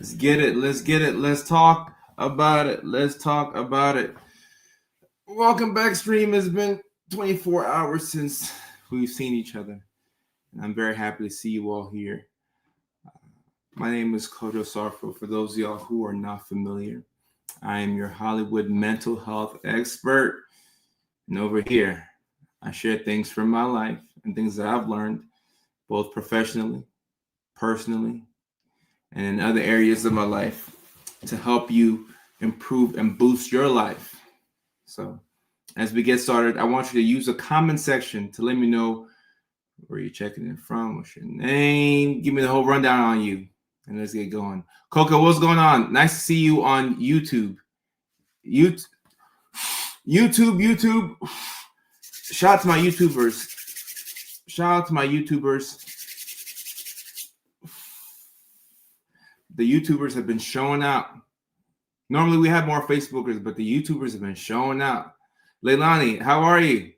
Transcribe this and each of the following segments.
Let's get it. Let's get it. Let's talk about it. Let's talk about it. Welcome back, stream. It's been 24 hours since we've seen each other. And I'm very happy to see you all here. My name is Kojo Sarfo. For those of y'all who are not familiar, I am your Hollywood mental health expert. And over here, I share things from my life and things that I've learned, both professionally, personally, and in other areas of my life to help you improve and boost your life. So as we get started, I want you to use the comment section to let me know where you're checking in from, what's your name, give me the whole rundown on you, and let's get going. Coco, what's going on? Nice to see you on YouTube. YouTube. Shout out to my YouTubers. The YouTubers have been showing out. Normally we have more Facebookers, but the YouTubers have been showing out. Leilani, how are you?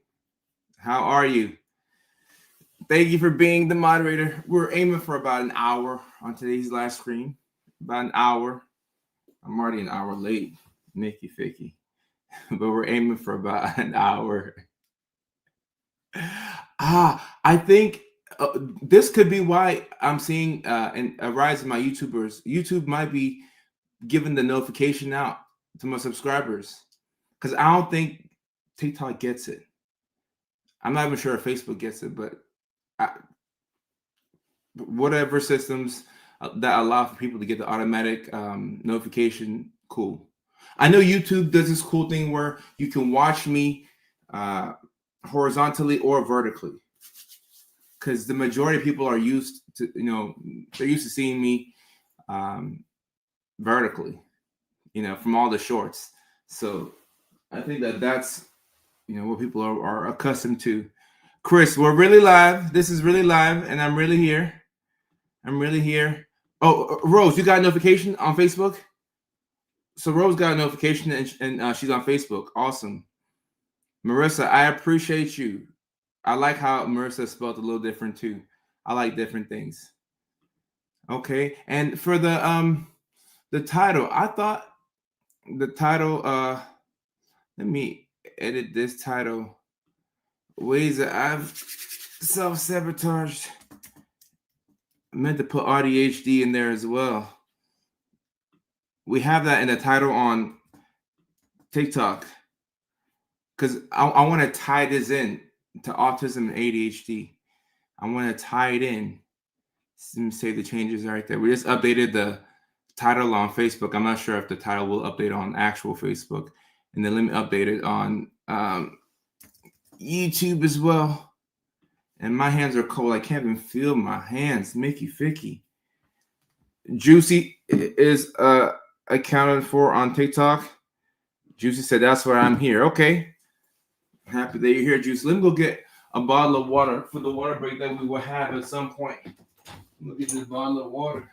Thank you for being the moderator. We're aiming for about an hour on today's live stream. About an hour. I'm already an hour late, Nicky Ficky. But we're aiming for about an hour. I think this could be why I'm seeing a rise in my YouTubers. YouTube might be giving the notification out to my subscribers because I don't think TikTok gets it. I'm not even sure if Facebook gets it, but whatever systems that allow for people to get the automatic notification, cool. I know YouTube does this cool thing where you can watch me horizontally or vertically, because the majority of people are used to, they're used to seeing me vertically, from all the shorts. So I think that's, what people are accustomed to. Chris, we're really live. This is really live, and I'm really here. Oh, Rose, you got a notification on Facebook? So Rose got a notification, and she's on Facebook. Awesome. Marissa, I appreciate you. I like how Marissa spelled a little different too. I like different things. Okay, and for the title, I thought the title. Let me edit this title. Ways that I've self-sabotaged. I meant to put AuDHD in there as well. We have that in the title on TikTok because I want to tie this in to autism and ADHD. I want to tie it in. Let me say the changes right there. We just updated the title on Facebook. I'm not sure if the title will update on actual Facebook. And then let me update it on YouTube as well. And my hands are cold. I can't even feel my hands. Mickey Ficky. Juicy is accounted for on TikTok. Juicy said, that's why I'm here. Okay. Happy that you're here, Juicy. Let me go get a bottle of water for the water break that we will have at some point. Look at this bottle of water.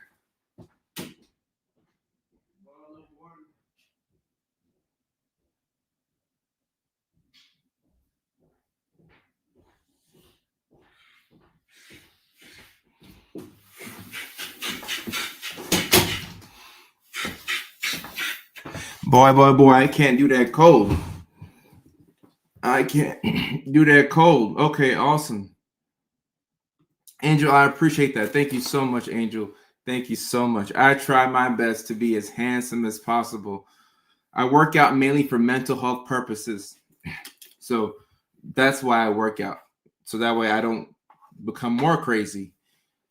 Boy, I can't do that cold. Okay, awesome. Angel, I appreciate that. Thank you so much, Angel. Thank you so much. I try my best to be as handsome as possible. I work out mainly for mental health purposes. So that's why I work out. So that way I don't become more crazy.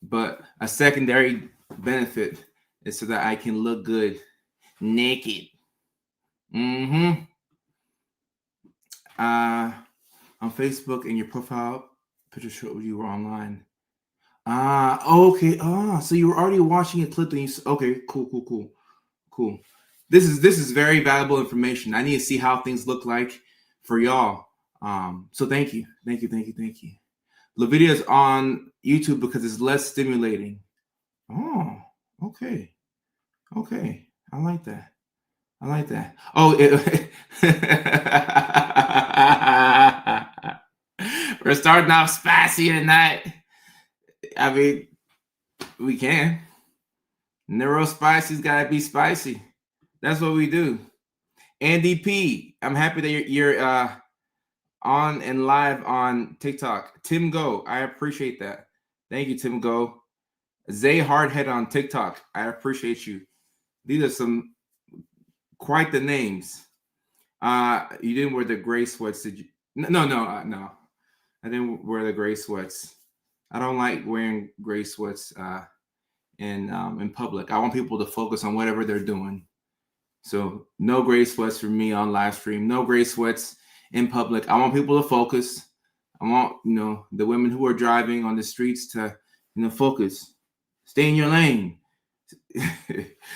But a secondary benefit is so that I can look good naked. On Facebook, in your profile picture showed you were online. Okay. So you were already watching a clip. Okay, cool. This is very valuable information. I need to see how things look like for y'all. So thank you. The video is on YouTube because it's less stimulating. Oh, okay. I like that. Oh, we're starting off spicy tonight. I mean, we can. Neuro Spicy's gotta be spicy. That's what we do. Andy P, I'm happy that you're on and live on TikTok. Tim Go, I appreciate that. Thank you, Tim Go. Zay Hardhead on TikTok, I appreciate you. These are some quite the names. You didn't wear the gray sweats, did you? No. I didn't wear the gray sweats. I don't like wearing gray sweats in public. I want people to focus on whatever they're doing. So no gray sweats for me on live stream. No gray sweats in public. I want people to focus. I want, the women who are driving on the streets to, focus. Stay in your lane.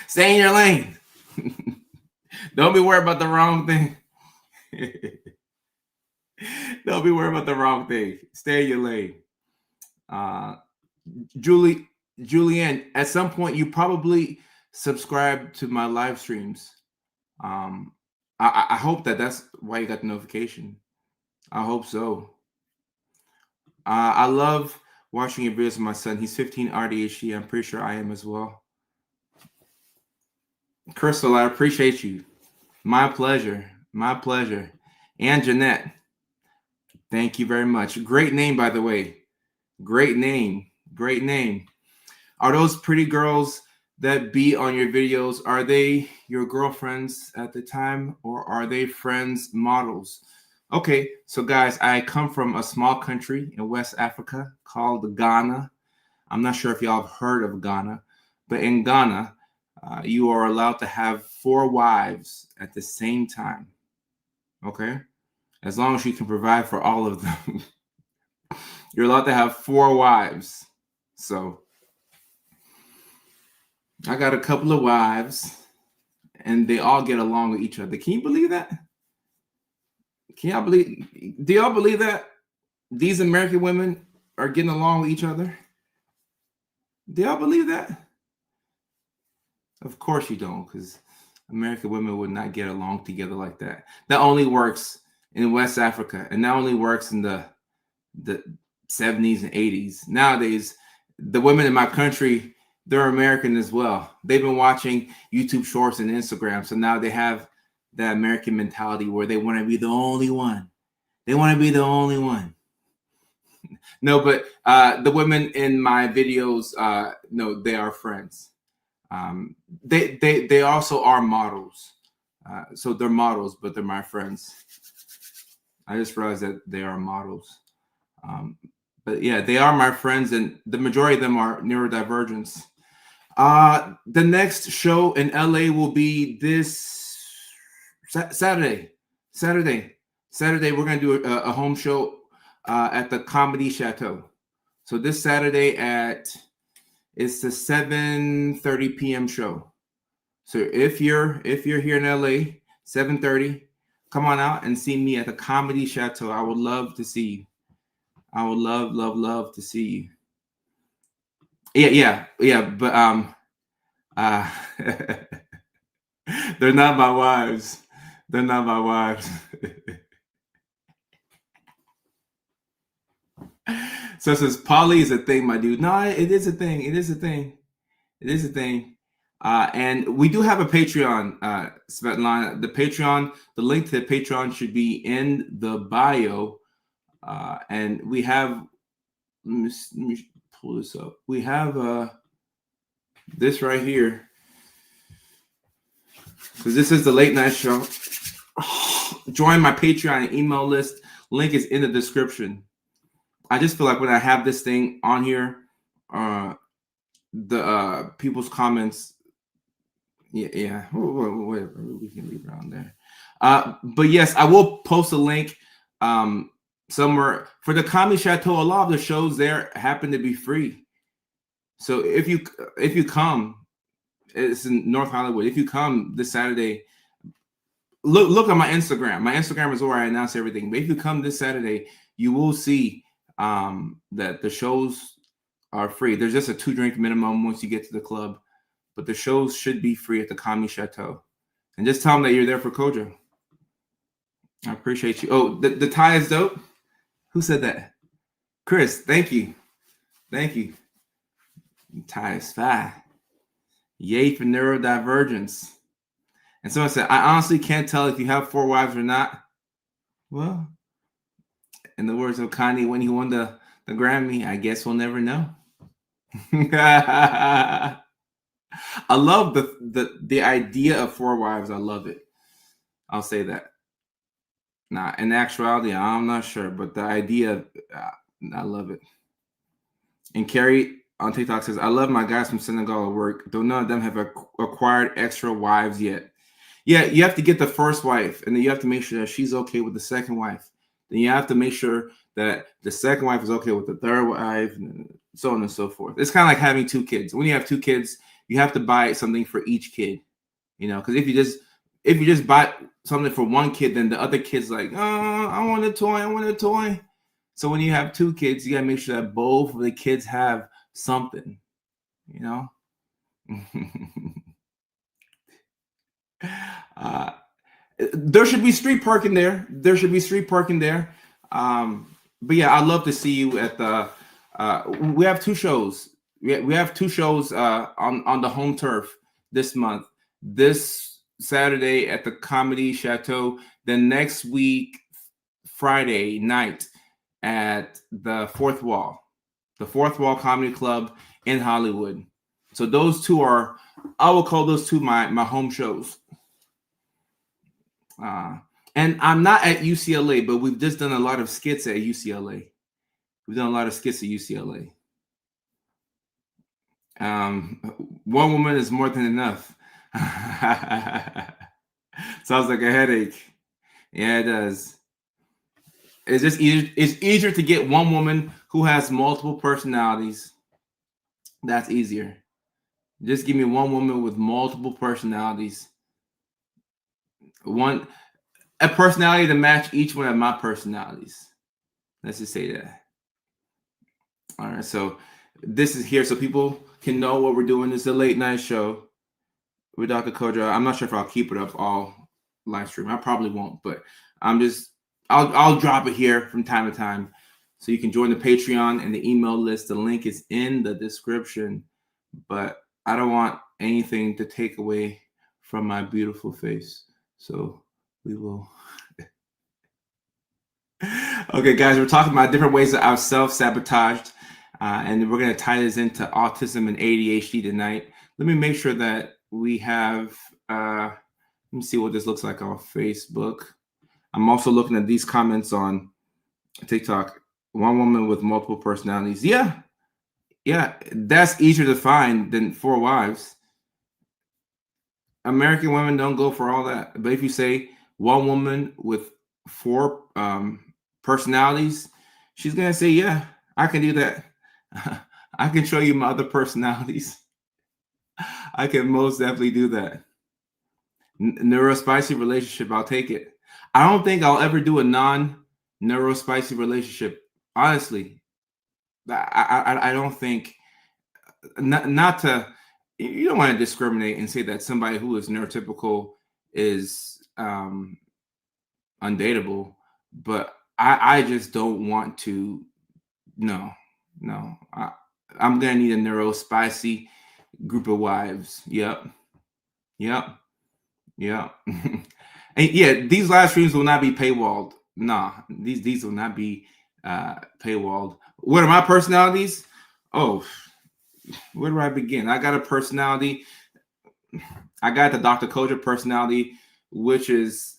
Stay in your lane. Don't be worried about the wrong thing. Don't be worried about the wrong thing. Stay in your lane. Julianne, at some point you probably subscribe to my live streams. I hope that's why you got the notification. I hope so. I love watching your videos with my son. He's 15, AuDHD. I'm pretty sure I am as well. Crystal, I appreciate you. My pleasure. My pleasure. And Jeanette, thank you very much. Great name, by the way. Great name. Great name. Are those pretty girls that be on your videos, are they your girlfriends at the time, or are they friends, models? Okay, so guys, I come from a small country in West Africa called Ghana. I'm not sure if y'all have heard of Ghana, but in Ghana, you are allowed to have 4 wives at the same time. Okay, as long as you can provide for all of them. You're allowed to have 4 wives. So I got a couple of wives, and they all get along with each other. Can you believe that? Do y'all believe that these American women are getting along with each other? Do y'all believe that? Of course you don't, because American women would not get along together like that. That only works in West Africa, and that only works in the 70s and 80s. Nowadays, the women in my country, they're American as well. They've been watching YouTube Shorts and Instagram, so now they have that American mentality where they want to be the only one. They want to be the only one. No, but the women in my videos, no, they are friends. They also are models. So they're models, but they're my friends. I just realized that they are models. But yeah, they are my friends, and the majority of them are neurodivergents. The next show in LA will be this Saturday. We're going to do a home show at the Comedy Chateau. So this Saturday it's the 7:30 p.m. show. So if you're here in LA, 7:30, come on out and see me at the Comedy Chateau. I would love to see you. I would love to see you. Yeah. But they're not my wives. They're not my wives. So it says poly is a thing, my dude. No, it is a thing. It is a thing. It is a thing. And we do have a Patreon, Svetlana. The Patreon, the link to the Patreon should be in the bio. And we have, let me pull this up. We have this right here. Because this is the late night show. Join my Patreon and email list. Link is in the description. I just feel like when I have this thing on here, the people's comments, yeah, whatever, we can leave it on there. But yes, I will post a link somewhere for the Comedy Chateau. A lot of the shows there happen to be free. So if you come, it's in North Hollywood. If you come this Saturday, look on my Instagram. My Instagram is where I announce everything. But if you come this Saturday, you will see that the shows are free. There's just a 2-drink minimum once you get to the club, but the shows should be free at the Comedy Chateau. And just tell them that you're there for Kojo. I appreciate you. Oh, the tie is dope. Who said that? Chris, thank you. Thank you. Tie is fine. Yay for neurodivergence. And someone said, I honestly can't tell if you have 4 wives or not. Well, in the words of Kanye when he won the Grammy, I guess we'll never know. I love the idea of 4 wives. I love it. I'll say that. Nah, in actuality, I'm not sure, but the idea, I love it. And Carrie on TikTok says, I love my guys from Senegal at work, though none of them have acquired extra wives yet. Yeah, you have to get the first wife, and then you have to make sure that she's okay with the second wife. Then you have to make sure that the second wife is okay with the third wife, and so on and so forth. It's kind of like having 2 kids. When you have 2 kids, you have to buy something for each kid, because if you just buy something for one kid, then the other kid's like, oh, I want a toy. So when you have 2 kids, you gotta make sure that both of the kids have something, there should be street parking there. But yeah, I'd love to see you at the. We have 2 shows. We have 2 shows on the home turf this month. This Saturday at the Comedy Chateau. Then next week, Friday night at the Fourth Wall Comedy Club in Hollywood. So those 2 are, I will call those 2 my home shows. And I'm not at UCLA, but we've just done a lot of skits at UCLA. One woman is more than enough. Sounds like a headache. Yeah, it does. It's just easier to get one woman who has multiple personalities. That's easier. Just give me one woman with multiple personalities. A personality to match each one of my personalities. Let's just say that. All right, so this is here so people can know what we're doing. This is a late night show with Dr. Kojo. I'm not sure if I'll keep it up all live stream. I probably won't, but I'll drop it here from time to time so you can join the Patreon and the email list. The link is in the description, but I don't want anything to take away from my beautiful face. So we will. Okay, guys, we're talking about different ways that I've self-sabotaged, and we're going to tie this into autism and ADHD tonight. Let me make sure that we have, let me see what this looks like on Facebook. I'm also looking at these comments on TikTok. One woman with multiple personalities. Yeah, that's easier to find than 4 wives. American women don't go for all that. But if you say one woman with 4 personalities, she's going to say, yeah, I can do that. I can show you my other personalities. I can most definitely do that. Neurospicy relationship, I'll take it. I don't think I'll ever do a non-neurospicy relationship. Honestly, I don't think, not to, you don't want to discriminate and say that somebody who is neurotypical is undateable, but I just don't want to. No, I'm gonna need a neurospicy group of wives. Yep. And yeah, these live streams will not be paywalled. Nah, these will not be paywalled. What are my personalities? Oh, where do I begin? I got a personality. I got the Dr. Kojo personality, which is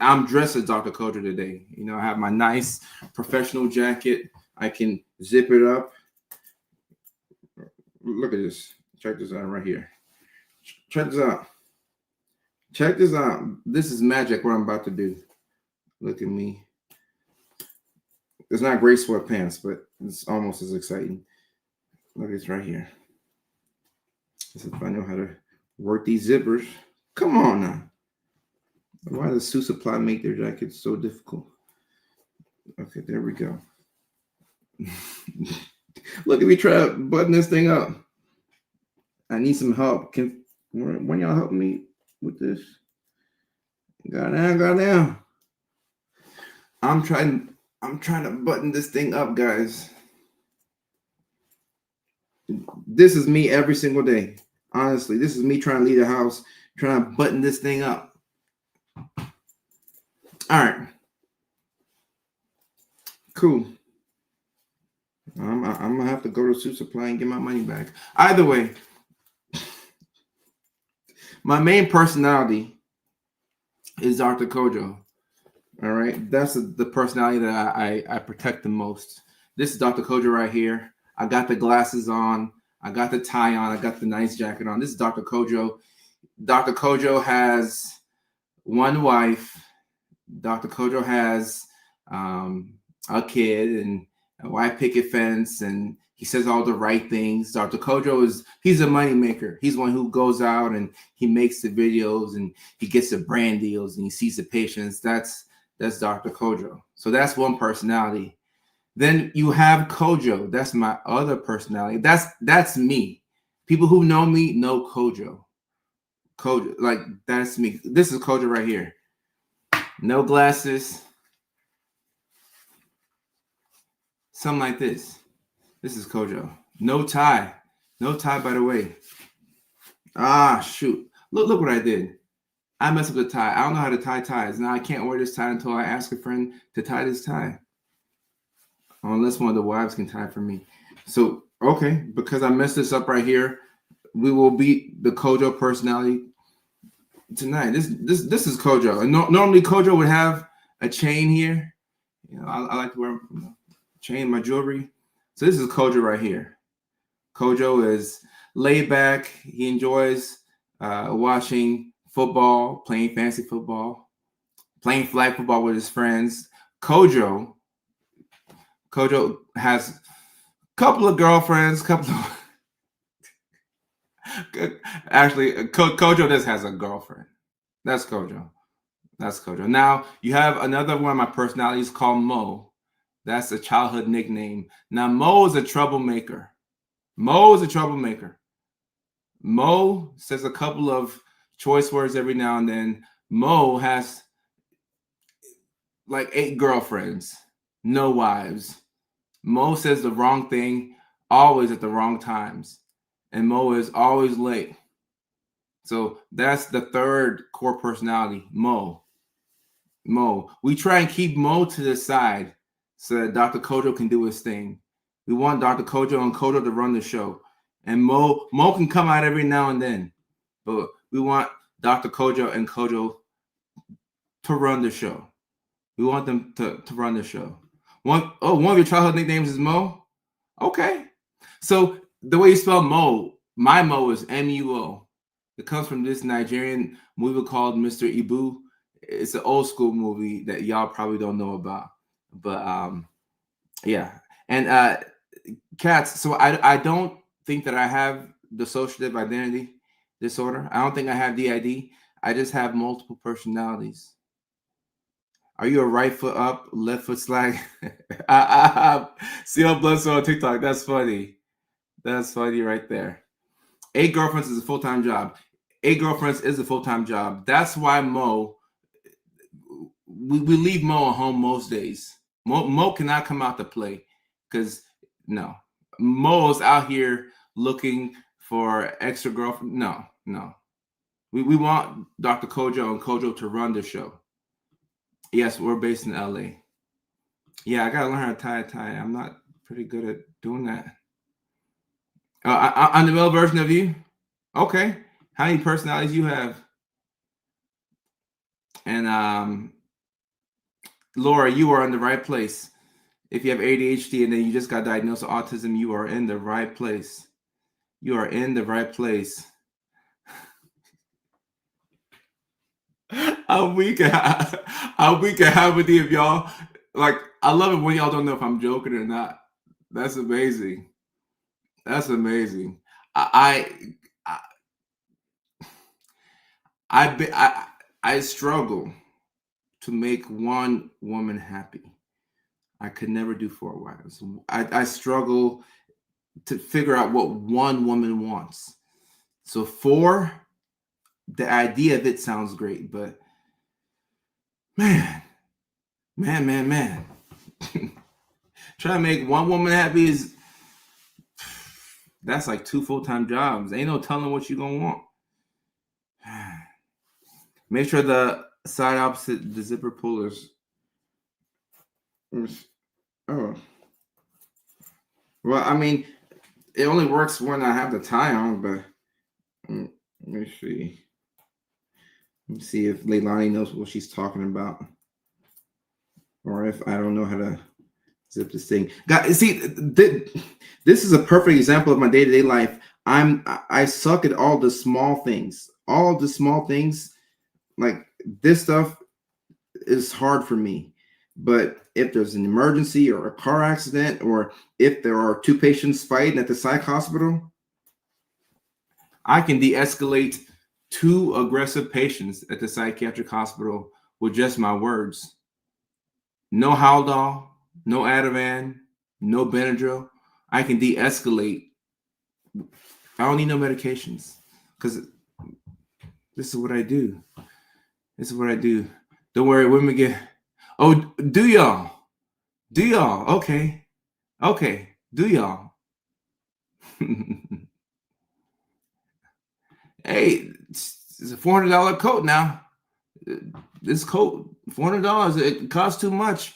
I'm dressed as Dr. Kojo today. I have my nice professional jacket. I can zip it up. Look at this. Check this out right here. Check this out. This is magic what I'm about to do. Look at me. It's not gray sweatpants, but it's almost as exciting. Look, it's right here. This is if I know how to work these zippers. Come on now. Why does Sioux Supply make their jackets so difficult? Okay, there we go. Look at me try to button this thing up. I need some help. Can one y'all help me with this? Got down. I'm trying to button this thing up, guys. This is me every single day. Honestly, this is me trying to leave the house, trying to button this thing up. All right. Cool. I'm gonna have to go to Suit Supply and get my money back. Either way, my main personality is Dr. Kojo. All right, that's the personality that I protect the most. This is Dr. Kojo right here. I got the glasses on. I got the tie on. I got the nice jacket on. This is Dr. Kojo. Dr. Kojo has one wife. Dr. Kojo has a kid and a white picket fence, and he says all the right things. Dr. Kojo he's a money maker. He's one who goes out and he makes the videos and he gets the brand deals and he sees the patients. That's Dr. Kojo. So that's one personality. Then you have Kojo. That's my other personality. That's me. People who know me know Kojo. Kojo, like that's me. This is Kojo right here. No glasses. Something like this. This is Kojo. No tie. No tie, by the way. Ah, shoot. Look what I did. I messed up the tie. I don't know how to tie ties. Now I can't wear this tie until I ask a friend to tie this tie. Unless one of the wives can tie for me. So, okay, because I messed this up right here, we will beat the Kojo personality tonight. This is Kojo. And normally Kojo would have a chain here. You know, I like to wear a chain, my jewelry. So this is Kojo right here. Kojo is laid back. He enjoys watching football, playing fantasy football, playing flag football with his friends. Kojo has a couple of girlfriends, actually, Kojo just has a girlfriend. That's Kojo. That's Kojo. Now, you have another one of my personalities called Mo. That's a childhood nickname. Now, Mo is a troublemaker. Mo says a couple of choice words every now and then. Mo has like 8 girlfriends, no wives. Mo says the wrong thing always at the wrong times. And Mo is always late. So that's the third core personality, Mo. We try and keep Mo to the side so that Dr. Kojo can do his thing. We want Dr. Kojo and Kojo to run the show. And Mo can come out every now and then. But we want Dr. Kojo and Kojo to run the show. We want them to run the show. One of your childhood nicknames is Mo? Okay. So the way you spell Mo, my Mo is M-U-O. It comes from this Nigerian movie called Mr. Ibu. It's an old school movie that y'all probably don't know about. But yeah. And Cats, so I don't think that I have dissociative identity disorder. I don't think I have DID. I just have multiple personalities. Are you a right foot up, left foot slack? CL Bloodstone on TikTok. That's funny. That's funny right there. 8 girlfriends is a full-time job. 8 girlfriends is a full-time job. That's why Mo, we leave Mo at home most days. Mo cannot come out to play because no. Mo's out here looking for extra girlfriend. No. We want Dr. Kojo and Kojo to run the show. Yes, we're based in LA. Yeah, I gotta learn how to tie a tie. I'm not pretty good at doing that. I'm the male version of you. Okay. How many personalities you have? And Laura, you are in the right place. If you have ADHD and then you just got diagnosed with autism, you are in the right place. You are in the right place. How weak and how many of y'all, like, I love it when y'all don't know if I'm joking or not. That's amazing. That's amazing. I struggle to make one woman happy. I could never do 4 wives. I struggle to figure out what one woman wants. So 4, the idea of it sounds great, but man. Trying to make one woman happy is That's like 2 full-time jobs. Ain't no telling what you're gonna want. Make sure the side opposite the zipper pullers. Oh, well, I mean, it only works when I have the tie on, but let me see. Let me see if Leilani knows what she's talking about, or if I don't know how to zip this thing. Guys, see, this is a perfect example of my day-to-day life. I suck at all the small things. All the small things, like this stuff, is hard for me. But if there's an emergency or a car accident, or if there are 2 patients fighting at the psych hospital, I can de-escalate 2 aggressive patients at the psychiatric hospital with just my words. No Haldol, no Ativan, no Benadryl. I can de-escalate. I don't need no medications because this is what I do. This is what I do. Don't worry, women get. Oh, do y'all? Do y'all? Okay. Okay. Do y'all? Hey, it's a $400 coat now. This coat, $400. It costs too much.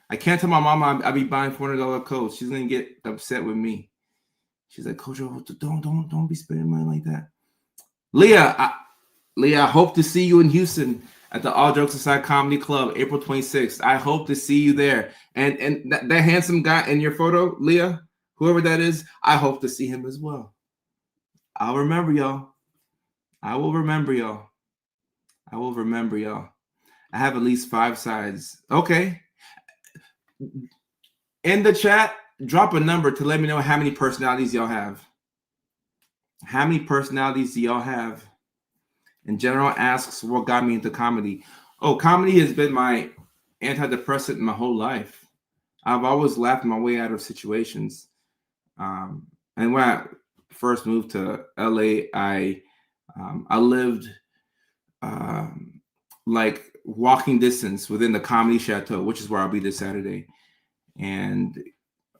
I can't tell my mama I be buying $400 coats. She's gonna get upset with me. She's like, Coach, don't be spending money like that. Leah, I hope to see you in Houston at the All Jokes Aside Comedy Club, April 26th. I hope to see you there. And that handsome guy in your photo, Leah, whoever that is, I hope to see him as well. I'll remember y'all. I will remember y'all. I will remember y'all. I have at least 5 sides. Okay. In the chat, drop a number to let me know how many personalities y'all have. How many personalities do y'all have? And General asks, what got me into comedy? Oh, comedy has been my antidepressant my whole life. I've always laughed my way out of situations. And when I first moved to LA, I lived like walking distance within the Comedy Chateau, which is where I'll be this Saturday. And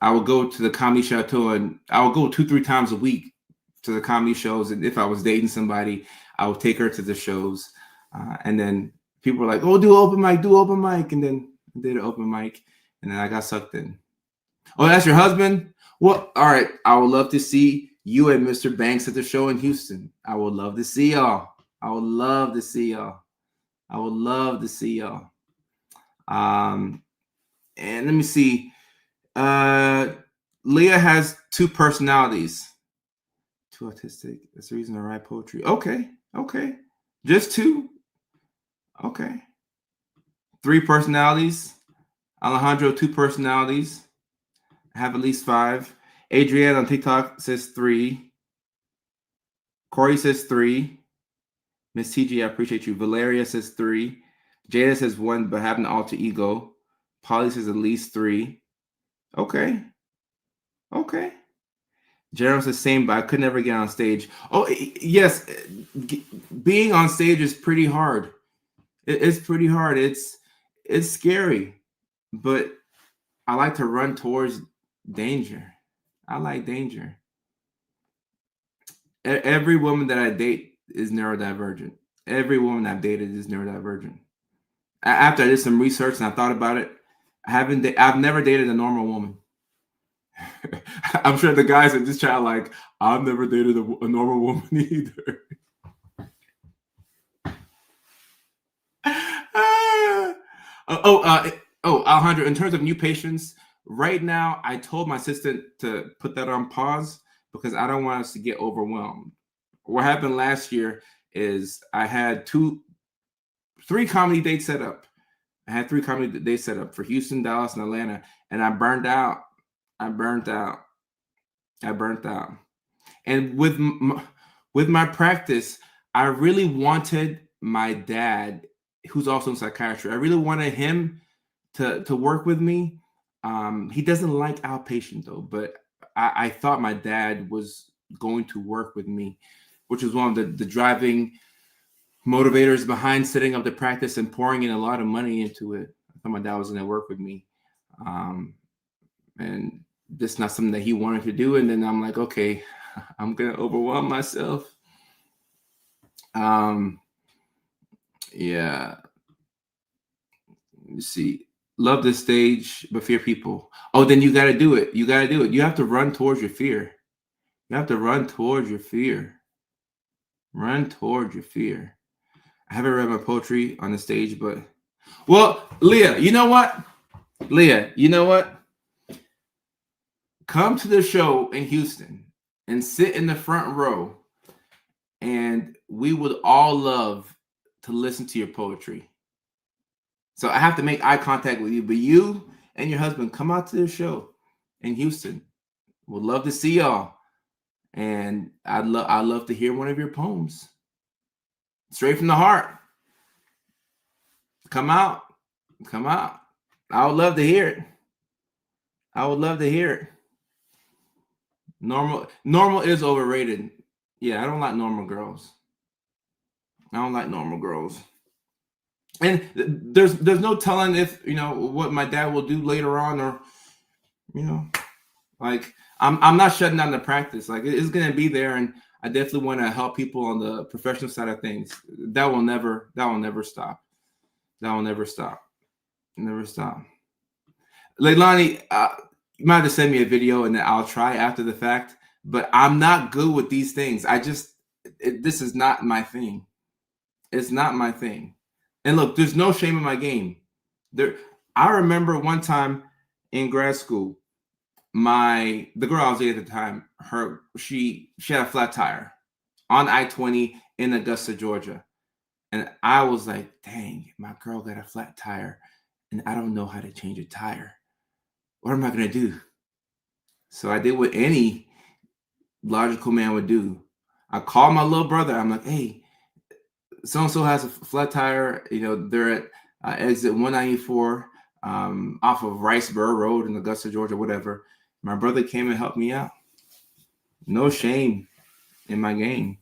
I would go to the Comedy Chateau, and I would go 2-3 times a week to the comedy shows. And if I was dating somebody, I would take her to the shows. And then people were like, oh, do open mic. And then I did an open mic, and then I got sucked in. Oh, that's your husband? Well, all right. I would love to see you and Mr. Banks at the show in Houston. I would love to see y'all. I would love to see y'all. I would love to see y'all. And let me see. Leah has 2 personalities. 2 autistic. That's the reason I write poetry. Okay. Just 2. Okay. 3 personalities. Alejandro, 2 personalities. I have at least 5. Adrienne on TikTok says 3. Corey says 3. Miss TG, I appreciate you. Valeria says 3. Jada says 1, but have an alter ego. Polly says at least 3. Okay. Gerald says same, but I could never get on stage. Oh, yes. Being on stage is pretty hard. It's pretty hard. It's scary, but I like to run towards danger. I like danger. Every woman that I date is neurodivergent. Every woman I've dated is neurodivergent. After I did some research and I thought about it, I've never dated a normal woman. I'm sure the guys in this chat like, I've never dated a normal woman either. Alejandro, in terms of new patients, right now, I told my assistant to put that on pause because I don't want us to get overwhelmed. What happened last year is I had 3 comedy dates set up. I had 3 comedy dates set up for Houston, Dallas, and Atlanta, and I burned out. And with my practice, I really wanted my dad, who's also in psychiatry, I really wanted him to work with me. He doesn't like outpatient though, but I thought my dad was going to work with me, which was one of the driving motivators behind setting up the practice and pouring in a lot of money into it. I thought my dad was going to work with me. And this is not something that he wanted to do. And then I'm like, okay, I'm gonna overwhelm myself. Yeah. You see, love the stage, but fear people. Oh, then you got to do it. You got to do it. You have to run towards your fear. You have to run towards your fear. Run towards your fear. I haven't read my poetry on the stage, but well, Leah, you know what? Leah, you know what? Come to the show in Houston and sit in the front row, and we would all love to listen to your poetry. So I have to make eye contact with you, but you and your husband come out to the show in Houston. Would love to see y'all, and I'd love to hear one of your poems straight from the heart. Come out, come out. I would love to hear it. I would love to hear it. Normal is overrated. Yeah, I don't like normal girls. I don't like normal girls. And there's no telling if what my dad will do later on, or like I'm not shutting down the practice. Like it's gonna be there, and I definitely want to help people on the professional side of things. That will never stop. That will never stop. Never stop. Leilani, you might have to send me a video and then I'll try after the fact. But I'm not good with these things. This is not my thing. It's not my thing. And look, there's no shame in my game. I remember one time in grad school, the girl I was dating at the time, she had a flat tire on I-20 in Augusta, Georgia. And I was like, dang, my girl got a flat tire and I don't know how to change a tire. What am I going to do? So I did what any logical man would do. I called my little brother. I'm like, hey, so-and-so has a flat tire. They're at exit 194 off of Riceboro Road in Augusta, Georgia, whatever. My brother came and helped me out. No shame in my game.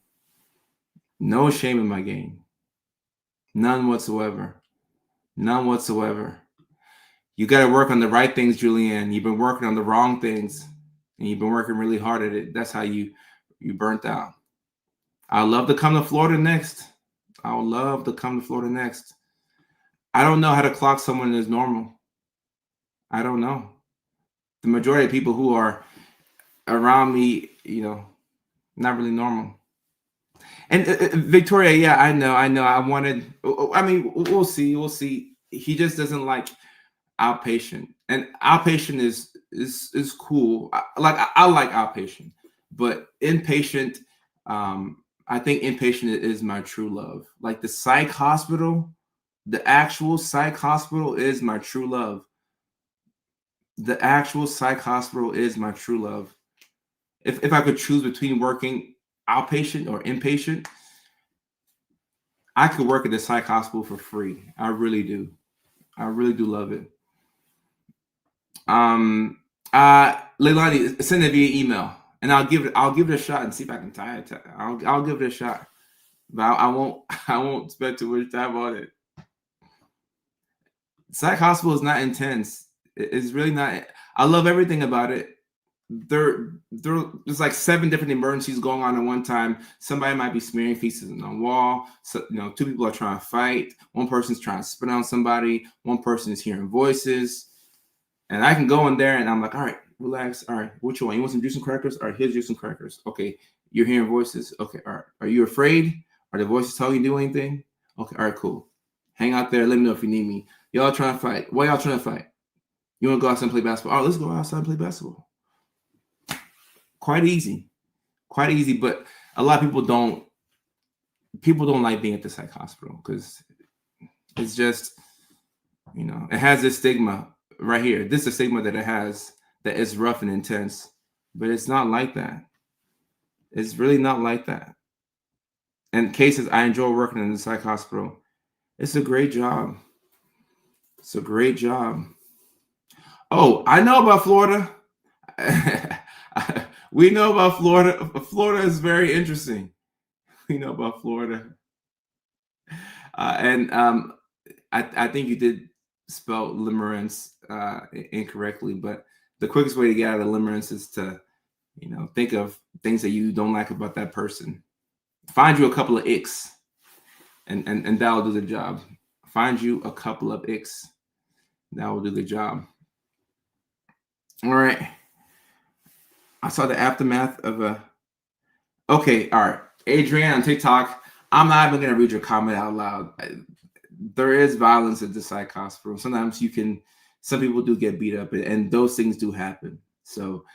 No shame in my game. None whatsoever. None whatsoever. You got to work on the right things, Julianne. You've been working on the wrong things, and you've been working really hard at it. That's how you burnt out. I'd love to come to Florida next. I would love to come to Florida next. I don't know how to clock someone as normal. I don't know. The majority of people who are around me, not really normal. And Victoria, yeah, I know. I mean, we'll see. We'll see. He just doesn't like outpatient, and outpatient is cool. I like outpatient, but inpatient, I think inpatient is my true love. Like the psych hospital, the actual psych hospital is my true love. The actual psych hospital is my true love. If I could choose between working outpatient or inpatient, I could work at the psych hospital for free. I really do. I really do love it. Leilani, send it via email, and I'll give it a shot and see if I can tie it. I'll give it a shot, but I won't spend too much time on it. Psych hospital is not intense. It's really not. I love everything about it. There's like 7 different emergencies going on at one time. Somebody might be smearing feces on the wall. So, 2 people are trying to fight. One person's trying to spit on somebody. One person is hearing voices. And I can go in there and I'm like, all right, relax. All right, what you want? You want some juice and crackers? All right, here's juice and crackers. Okay, you're hearing voices. Okay, all right. Are you afraid? Are the voices telling you to do anything? Okay, all right, cool. Hang out there. Let me know if you need me. Y'all trying to fight. Why y'all trying to fight? You want to go outside and play basketball? All right, let's go outside and play basketball. Quite easy. But a lot of people don't like being at the psych hospital because it's just, it has this stigma right here. This is the stigma that it has, that it's rough and intense, but it's not like that. It's really not like that. And cases, I enjoy working in the psych hospital. It's a great job. It's a great job. Oh, I know about Florida. We know about Florida. Florida is very interesting. We know about Florida. And I think you did spell limerence incorrectly, but the quickest way to get out of limerence is to Think of things that you don't like about that person. Find you a couple of icks, and that'll do the job. Find you a couple of icks, that will do the job. All right. I saw the aftermath of a. Okay, all right. Adrienne on TikTok. I'm not even gonna read your comment out loud. There is violence at the psych hospital. Sometimes some people do get beat up, and those things do happen. So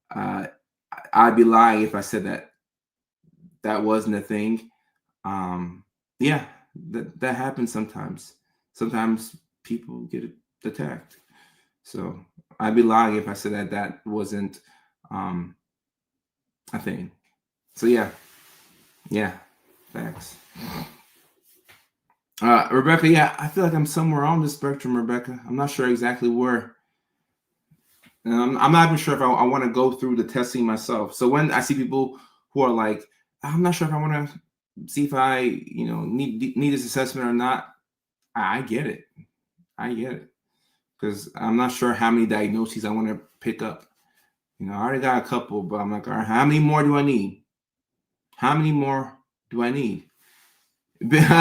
I'd be lying if I said that wasn't a thing. Yeah, that happens sometimes. Sometimes people get attacked. So I'd be lying if I said that wasn't a thing. So yeah, facts. Rebecca, yeah, I feel like I'm somewhere on the spectrum, Rebecca. I'm not sure exactly where. I'm not even sure if I want to go through the testing myself. So when I see people who are like, I'm not sure if I want to see if I, need this assessment or not, I get it. I get it. Because I'm not sure how many diagnoses I want to pick up. I already got a couple, but I'm like, all right, how many more do I need? How many more do I need? Rebecca.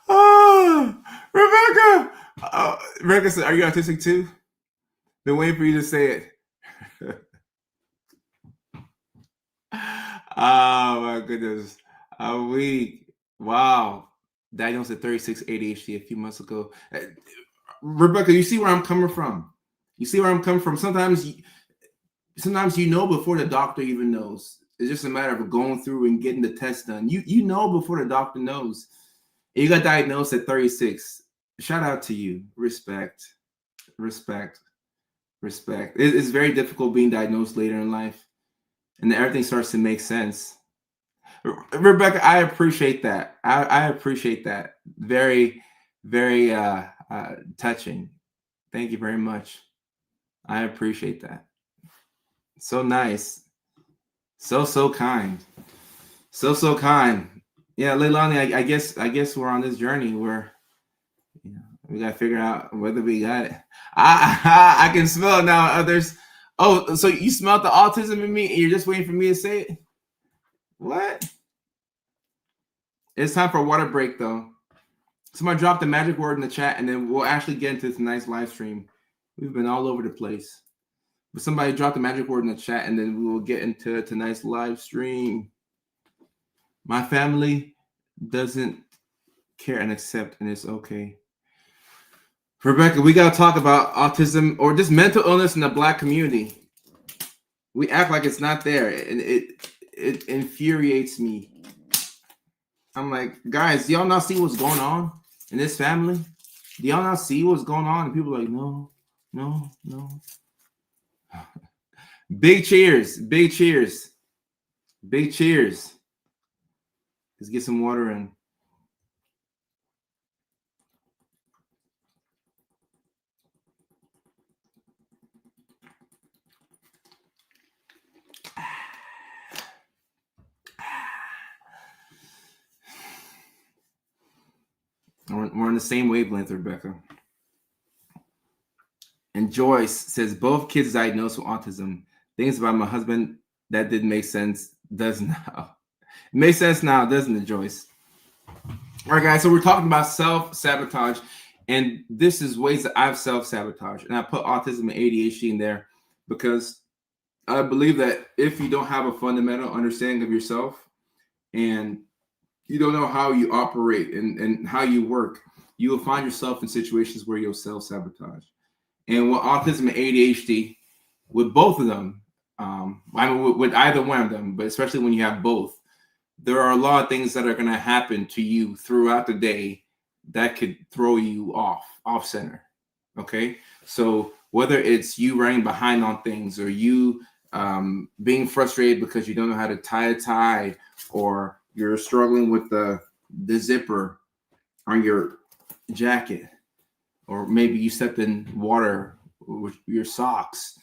Oh, Rebecca. Rebecca said, are you autistic too? Been waiting for you to say it. Oh my goodness. A week. Wow. Diagnosed at 36 ADHD a few months ago. Rebecca, you see where I'm coming from. You see where I'm coming from. Sometimes before the doctor even knows. It's just a matter of going through and getting the test done. You know before the doctor knows. And you got diagnosed at 36. Shout out to you. Respect. It's very difficult being diagnosed later in life, and then everything starts to make sense. Rebecca, I appreciate that. I appreciate that. Very, very touching. Thank you very much. I appreciate that. So nice. So kind. So kind. Yeah, Leilani, I guess we're on this journey where we gotta figure out whether we got it. I can smell it now. Others. Oh, so you smelled the autism in me, and you're just waiting for me to say it? What? It's time for a water break, though. Somebody drop the magic word in the chat, and then we'll actually get into this nice live stream. We've been all over the place. But somebody drop the magic word in the chat, and then we will get into tonight's live stream. My family doesn't care and accept, and it's okay. Rebecca, we got to talk about autism or just mental illness in the Black community. We act like it's not there, and it infuriates me. I'm like, guys, do y'all not see what's going on in this family? Do y'all not see what's going on? And people are like, no. Big cheers. Let's get some water in. We're on the same wavelength, Rebecca. And Joyce says, both kids diagnosed with autism. Things about my husband that didn't make sense does now. It makes sense now, doesn't it, Joyce? All right, guys, so we're talking about self-sabotage, and this is ways that I've self-sabotaged. And I put autism and ADHD in there because I believe that if you don't have a fundamental understanding of yourself and you don't know how you operate and how you work, you will find yourself in situations where you'll self-sabotage. And with autism and ADHD, with both of them, with either one of them, but especially when you have both, there are a lot of things that are going to happen to you throughout the day that could throw you off center. Okay. So whether it's you running behind on things or you being frustrated because you don't know how to tie a tie, or you're struggling with the zipper on your jacket, or maybe you stepped in water with your socks,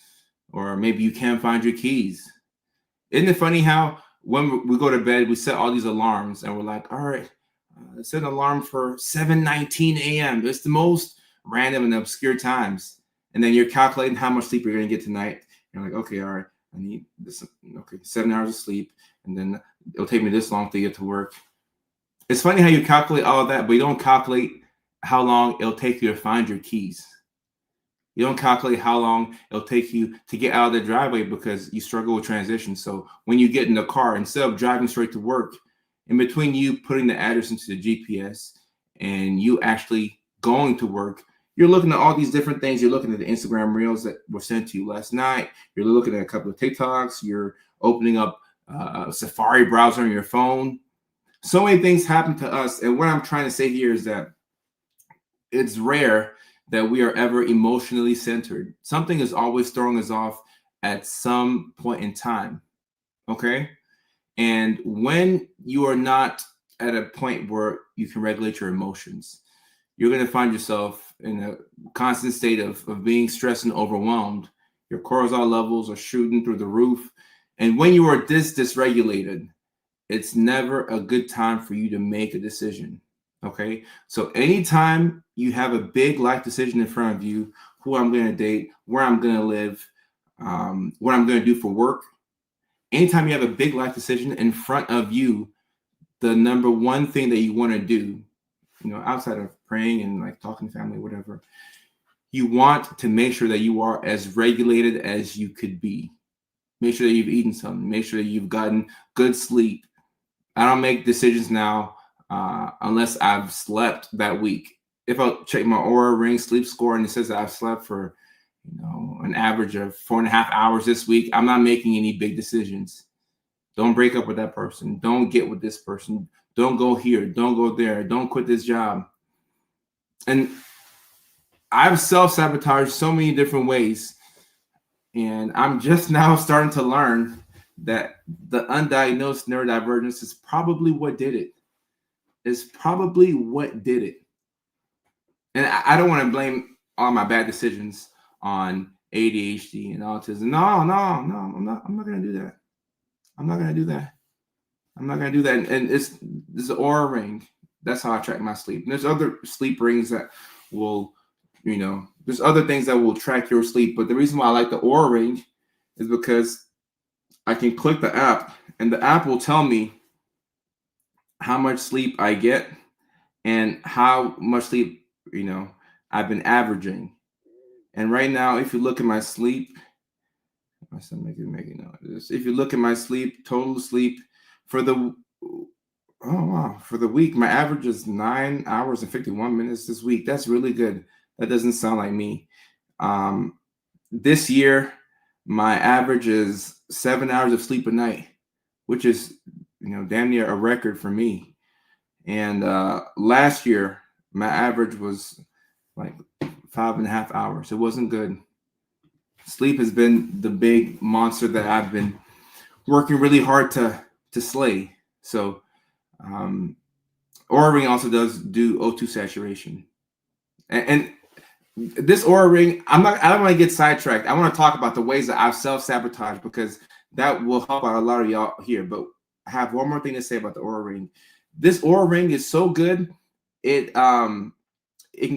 or maybe you can't find your keys. Isn't it funny how when we go to bed, we set all these alarms and we're like, all right, Set an alarm for 7:19 a.m. It's the most random and obscure times. And then you're calculating how much sleep you're going to get tonight. You're like, okay, all right, I need this. Okay, 7 hours of sleep. And then it'll take me this long to get to work. It's funny how you calculate all of that, but you don't calculate how long it'll take you to find your keys. You don't calculate how long it'll take you to get out of the driveway because you struggle with transition. So when you get in the car, instead of driving straight to work, in between you putting the address into the GPS and you actually going to work, you're looking at all these different things. You're looking at the Instagram reels that were sent to you last night. You're looking at a couple of TikToks. You're opening up a Safari browser on your phone. So many things happen to us. And what I'm trying to say here is that it's rare that we are ever emotionally centered. Something is always throwing us off at some point in time. Okay. And when you are not at a point where you can regulate your emotions, you're going to find yourself in a constant state of being stressed and overwhelmed. Your cortisol levels are shooting through the roof. And when you are this dysregulated, it's never a good time for you to make a decision. Okay. So anytime you have a big life decision in front of you, who I'm going to date, where I'm going to live, what I'm going to do for work, anytime you have a big life decision in front of you, the number one thing that you want to do, outside of praying and like talking to family, whatever, you want to make sure that you are as regulated as you could be. Make sure that you've eaten something. Make sure that you've gotten good sleep. I don't make decisions now unless I've slept that week. If I check my Aura Ring sleep score and it says that I've slept for an average of 4.5 hours this week, I'm not making any big decisions. Don't break up with that person. Don't get with this person. Don't go here. Don't go there. Don't quit this job. And I've self-sabotaged so many different ways. And I'm just now starting to learn that the undiagnosed neurodivergence is probably what did it. It's probably what did it. And I don't want to blame all my bad decisions on ADHD and autism. No, I'm not going to do that. I'm not going to do that. I'm not going to do that. And it's the Aura Ring. That's how I track my sleep. And there's other sleep rings that will, there's other things that will track your sleep. But the reason why I like the Aura Ring is because I can click the app and the app will tell me how much sleep I get and how much sleep, I've been averaging. And right now, if you look at my sleep, if you look at my sleep, total sleep for the week, my average is 9 hours and 51 minutes this week. That's really good. That doesn't sound like me. This year, my average is 7 hours of sleep a night, which is, damn near a record for me. And last year, my average was like 5.5 hours. It wasn't good. Sleep has been the big monster that I've been working really hard to slay. So, Aura Ring also does do O2 saturation, and this Aura Ring, I don't want to get sidetracked. I want to talk about the ways that I've self-sabotaged because that will help out a lot of y'all here. But I have one more thing to say about the Aura Ring. This Aura Ring is so good. It can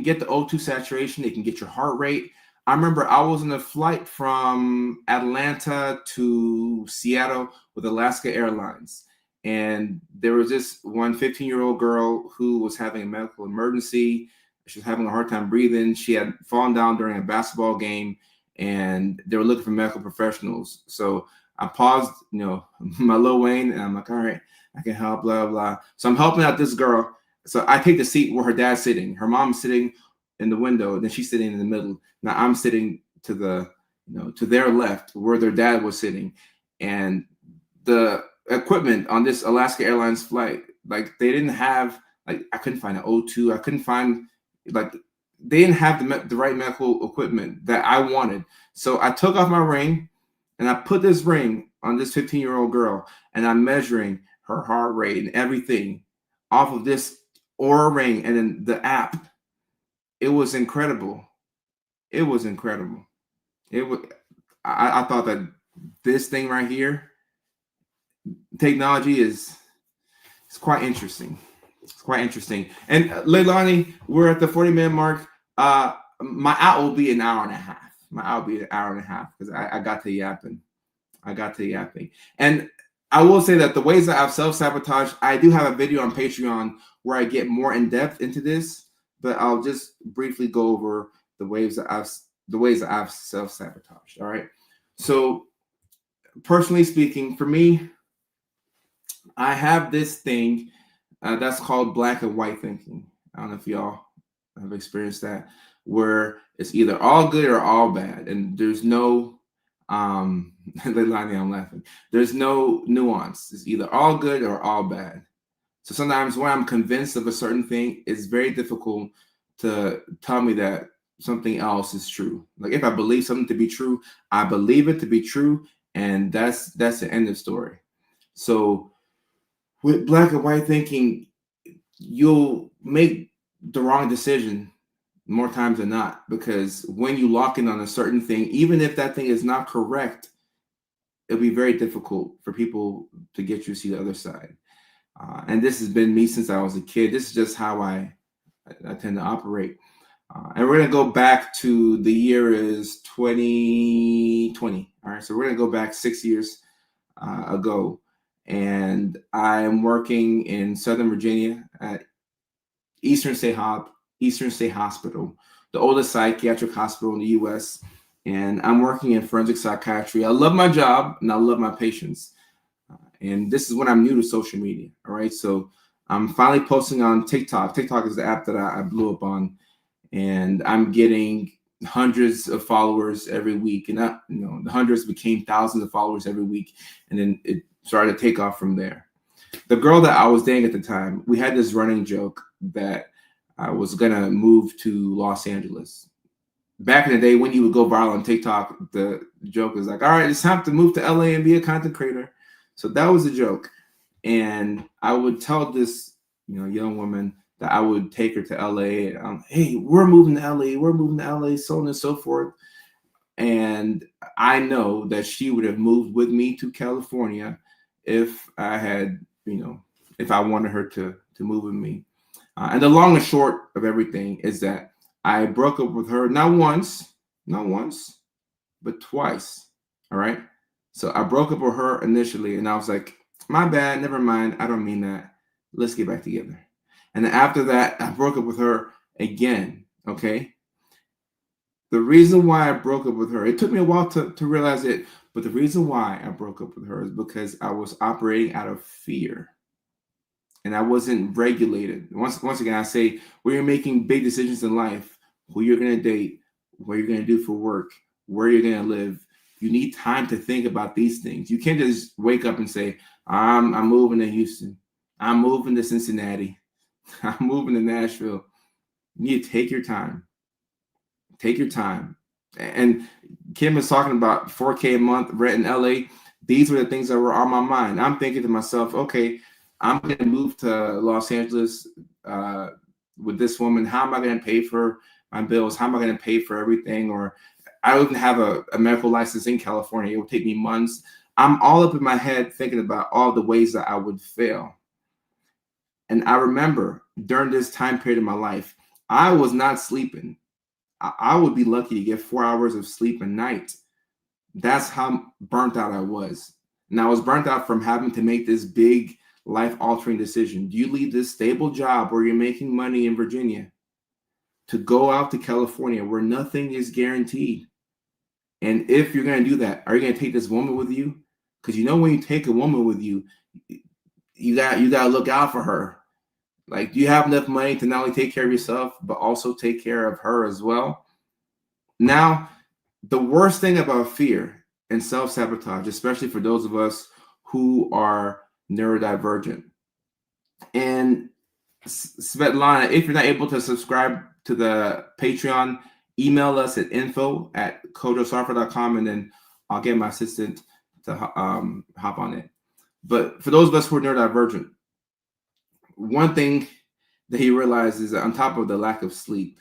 get the O2 saturation. It can get your heart rate. I remember I was on a flight from Atlanta to Seattle with Alaska Airlines. And there was this 15-year-old girl who was having a medical emergency. She was having a hard time breathing. She had fallen down during a basketball game, and they were looking for medical professionals. So I paused, my Lil Wayne, and I'm like, all right, I can help, blah, blah. So I'm helping out this girl. So I take the seat where her dad's sitting. Her mom's sitting in the window, and then she's sitting in the middle. Now I'm sitting to the, to their left where their dad was sitting. And the equipment on this Alaska Airlines flight, like they didn't have, like I couldn't find an O2. I couldn't find, like they didn't have the right medical equipment that I wanted. So I took off my ring and I put this ring on this 15-year-old girl, and I'm measuring her heart rate and everything off of this Aura Ring and then the app. It was incredible. It was incredible. I thought that this thing right here, technology is quite interesting. It's quite interesting. And Leilani, we're at the 40-minute mark. My out will be an hour and a half. My out will be an hour and a half because I got to yapping. And I will say that the ways that I've self-sabotaged, I do have a video on Patreon where I get more in depth into this, but I'll just briefly go over the ways that I've self-sabotaged. All right. So personally speaking, for me, I have this thing that's called black and white thinking. I don't know if y'all have experienced that, where it's either all good or all bad, and there's no Leilani, I'm laughing. There's no nuance. It's either all good or all bad. So sometimes when I'm convinced of a certain thing, it's very difficult to tell me that something else is true. Like if I believe something to be true, I believe it to be true, and that's the end of the story. So with black and white thinking, you'll make the wrong decision more times than not, because when you lock in on a certain thing, even if that thing is not correct, it'll be very difficult for people to get you to see the other side. And this has been me since I was a kid. This is just how I tend to operate. And we're going to go back to the year is 2020. All right. So we're going to go back 6 years ago. And I'm working in Southern Virginia at Eastern State Hospital, the oldest psychiatric hospital in the U.S. And I'm working in forensic psychiatry. I love my job and I love my patients. And this is when I'm new to social media. All right. So I'm finally posting on TikTok. TikTok is the app that I blew up on. And I'm getting hundreds of followers every week. And the hundreds became thousands of followers every week. And then it started to take off from there. The girl that I was dating at the time, we had this running joke that I was going to move to Los Angeles. Back in the day when you would go viral on TikTok, the joke was like, all right, it's time to move to LA and be a content creator. So that was a joke. And I would tell this, young woman that I would take her to LA. Hey, we're moving to LA, so on and so forth. And I know that she would have moved with me to California if I had, if I wanted her to move with me. And the long and short of everything is that I broke up with her not once, but twice. All right. So I broke up with her initially, and I was like, my bad, never mind. I don't mean that. Let's get back together. And then after that, I broke up with her again. Okay. The reason why I broke up with her, it took me a while to realize it, but the reason why I broke up with her is because I was operating out of fear. And I wasn't regulated. Once again, I say, when you're making big decisions in life, who you're going to date, what you're going to do for work, where you're going to live, you need time to think about these things. You can't just wake up and say, I'm moving to Houston. I'm moving to Cincinnati. I'm moving to Nashville. You need to take your time. Take your time. And Kim is talking about $4K a month rent in LA. These were the things that were on my mind. I'm thinking to myself, okay, I'm going to move to Los Angeles with this woman. How am I going to pay for my bills? How am I going to pay for everything? Or I wouldn't have a medical license in California. It would take me months. I'm all up in my head thinking about all the ways that I would fail. And I remember during this time period in my life, I was not sleeping. I would be lucky to get 4 hours of sleep a night. That's how burnt out I was. And I was burnt out from having to make this big life-altering decision. Do you leave this stable job where you're making money in Virginia to go out to California where nothing is guaranteed? And if you're going to do that, are you going to take this woman with you? Because when you take a woman with you, you got to look out for her. Like, do you have enough money to not only take care of yourself, but also take care of her as well? Now, the worst thing about fear and self-sabotage, especially for those of us who are neurodivergent. And Svetlana, if you're not able to subscribe to the Patreon, email us at info@kojosarfa.com, and then I'll get my assistant to hop on it. But for those of us who are neurodivergent, one thing that he realized is that on top of the lack of sleep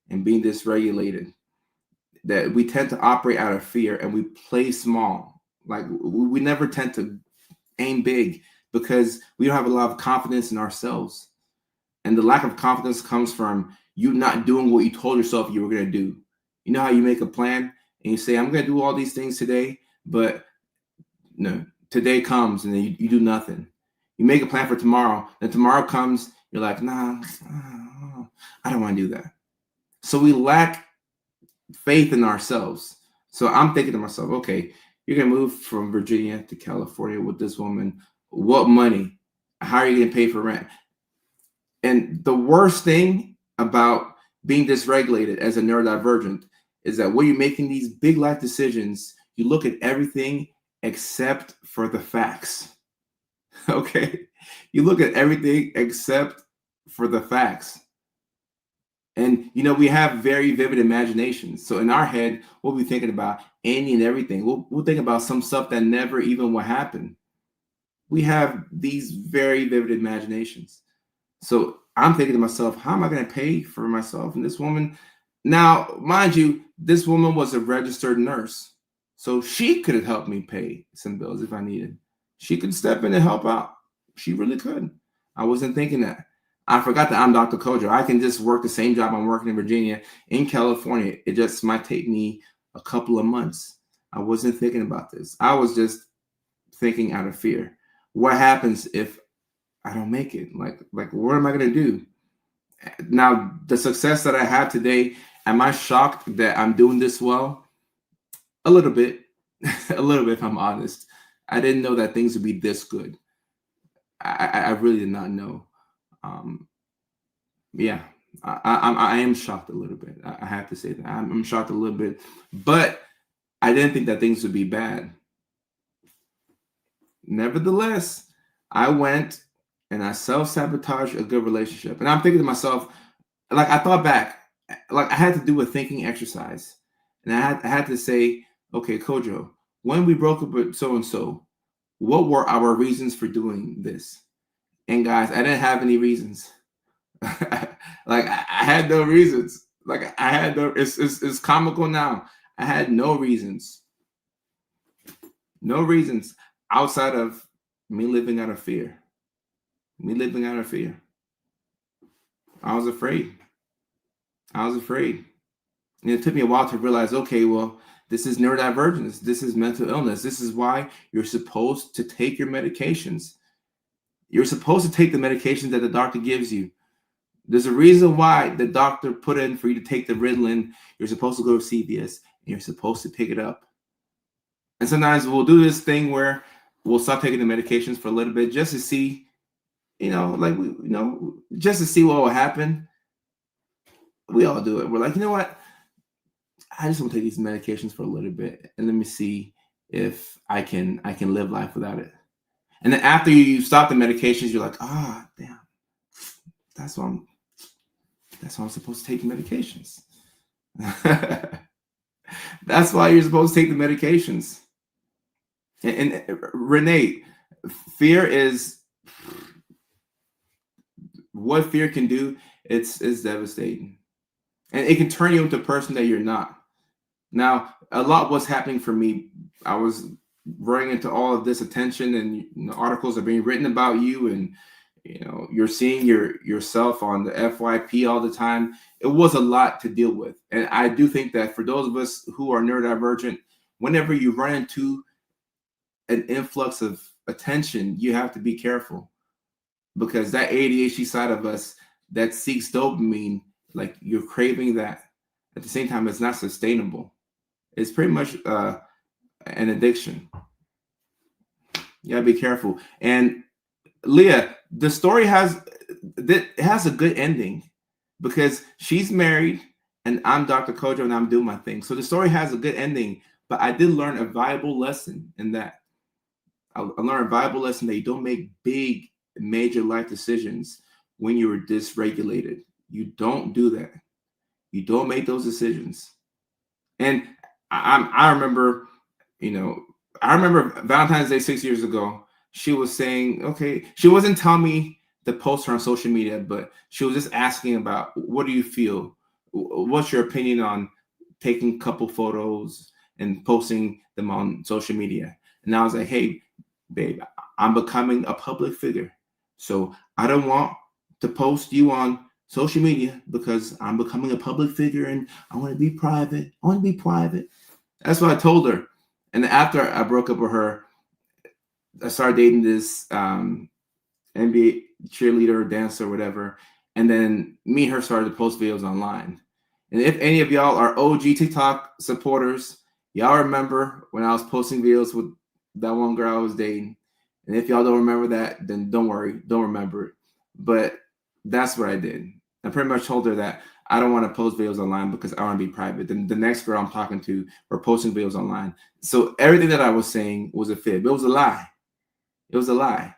and being dysregulated, that we tend to operate out of fear and we play small. Like we never tend to aim big because we don't have a lot of confidence in ourselves. And the lack of confidence comes from you not doing what you told yourself you were going to do. You know how you make a plan and you say, I'm going to do all these things today, but no, today comes and then you do nothing. You make a plan for tomorrow, then tomorrow comes, you're like, nah, I don't want to do that. So we lack faith in ourselves. So I'm thinking to myself, okay, you're going to move from Virginia to California with this woman. What money? How are you going to pay for rent? And the worst thing about being dysregulated as a neurodivergent is that when you're making these big life decisions, you look at everything except for the facts. Okay? You look at everything except for the facts. And, we have very vivid imaginations. So in our head, we'll be thinking about any and everything. We'll think about some stuff that never even will happen. We have these very vivid imaginations. So I'm thinking to myself, how am I going to pay for myself? And this woman, now, mind you, this woman was a registered nurse. So she could have helped me pay some bills if I needed. She could step in and help out. She really could. I wasn't thinking that. I forgot that I'm Dr. Kojo. I can just work the same job I'm working in Virginia, in California. It just might take me a couple of months. I wasn't thinking about this. I was just thinking out of fear. What happens if I don't make it? Like what am I going to do? Now, the success that I have today, am I shocked that I'm doing this well? A little bit. A little bit, if I'm honest. I didn't know that things would be this good. I really did not know. Yeah, I am shocked a little bit. I have to say that. I'm shocked a little bit. But I didn't think that things would be bad. Nevertheless, I went and I self-sabotaged a good relationship. And I'm thinking to myself, like I thought back, like I had to do a thinking exercise. And I had to say, okay, Kojo, when we broke up with so-and-so, what were our reasons for doing this? And guys, I didn't have any reasons. Like I had no reasons. Like I had no, it's comical now. I had no reasons. No reasons outside of me living out of fear. Me living out of fear. I was afraid. I was afraid. And it took me a while to realize, okay, well, this is neurodivergence. This is mental illness. This is why you're supposed to take your medications. You're supposed to take the medications that the doctor gives you. There's a reason why the doctor put in for you to take the Ritalin. You're supposed to go to CVS and you're supposed to pick it up. And sometimes we'll do this thing where we'll stop taking the medications for a little bit just to see, just to see what will happen. We all do it. We're like, you know what? I just want to take these medications for a little bit and let me see if I can live life without it. And then after you stop the medications, you're like, damn, that's why I'm supposed to take the medications. That's why you're supposed to take the medications. And Renee, fear is what fear can do. It's devastating, and it can turn you into a person that you're not. Now, a lot was happening for me. I was running into all of this attention, and articles are being written about you, and you're seeing yourself on the FYP all the time. It was a lot to deal with, and I do think that for those of us who are neurodivergent, whenever you run into an influx of attention, you have to be careful, because that ADHD side of us that seeks dopamine, like you're craving that. At the same time, it's not sustainable. It's pretty much an addiction. You gotta be careful. And Leah, the story has a good ending because she's married and I'm Dr. Kojo and I'm doing my thing. So the story has a good ending, but I did learn a valuable lesson in that. I learned a valuable lesson that you don't make big, major life decisions when you're dysregulated. You don't do that. You don't make those decisions. And I remember, Valentine's Day 6 years ago, she was saying, okay, she wasn't telling me to post her on social media, but she was just asking about, what do you feel? What's your opinion on taking couple photos and posting them on social media? And I was like, hey, babe, I'm becoming a public figure. So I don't want to post you on social media because I'm becoming a public figure and I want to be private. I want to be private. That's what I told her. And after I broke up with her, I started dating this NBA cheerleader, dancer, whatever. And then me and her started to post videos online. And if any of y'all are OG TikTok supporters, y'all remember when I was posting videos with that one girl I was dating. And if y'all don't remember that, then don't worry, don't remember it. But that's what I did. I pretty much told her that I don't want to post videos online because I want to be private. Then the next girl I'm talking to, we're posting videos online. So everything that I was saying was a fib. It was a lie. It was a lie.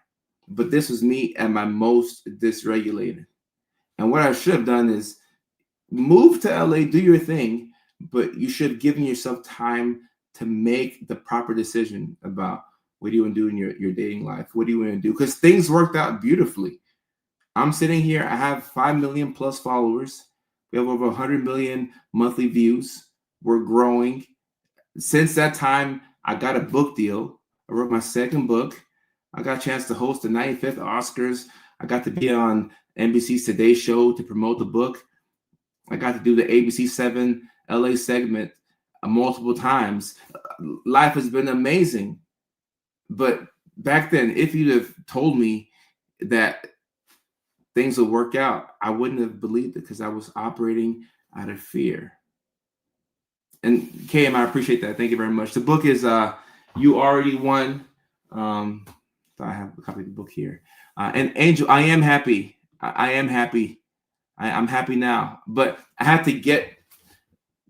But this was me at my most dysregulated. And what I should have done is move to LA, do your thing, but you should have given yourself time to make the proper decision about what do you want to do in your dating life? What do you want to do? Because things worked out beautifully. I'm sitting here, I have 5 million plus followers. We have over 100 million monthly views. We're growing. Since that time, I got a book deal. I wrote my second book. I got a chance to host the 95th Oscars. I got to be on NBC's Today Show to promote the book. I got to do the ABC 7 LA segment multiple times. Life has been amazing. But back then, if you'd have told me that things would work out, I wouldn't have believed it because I was operating out of fear. And KM, I appreciate that. Thank you very much. The book is You Already Won. I have a copy of the book here. And Angel, I am happy. I am happy. I'm happy now. But I had to get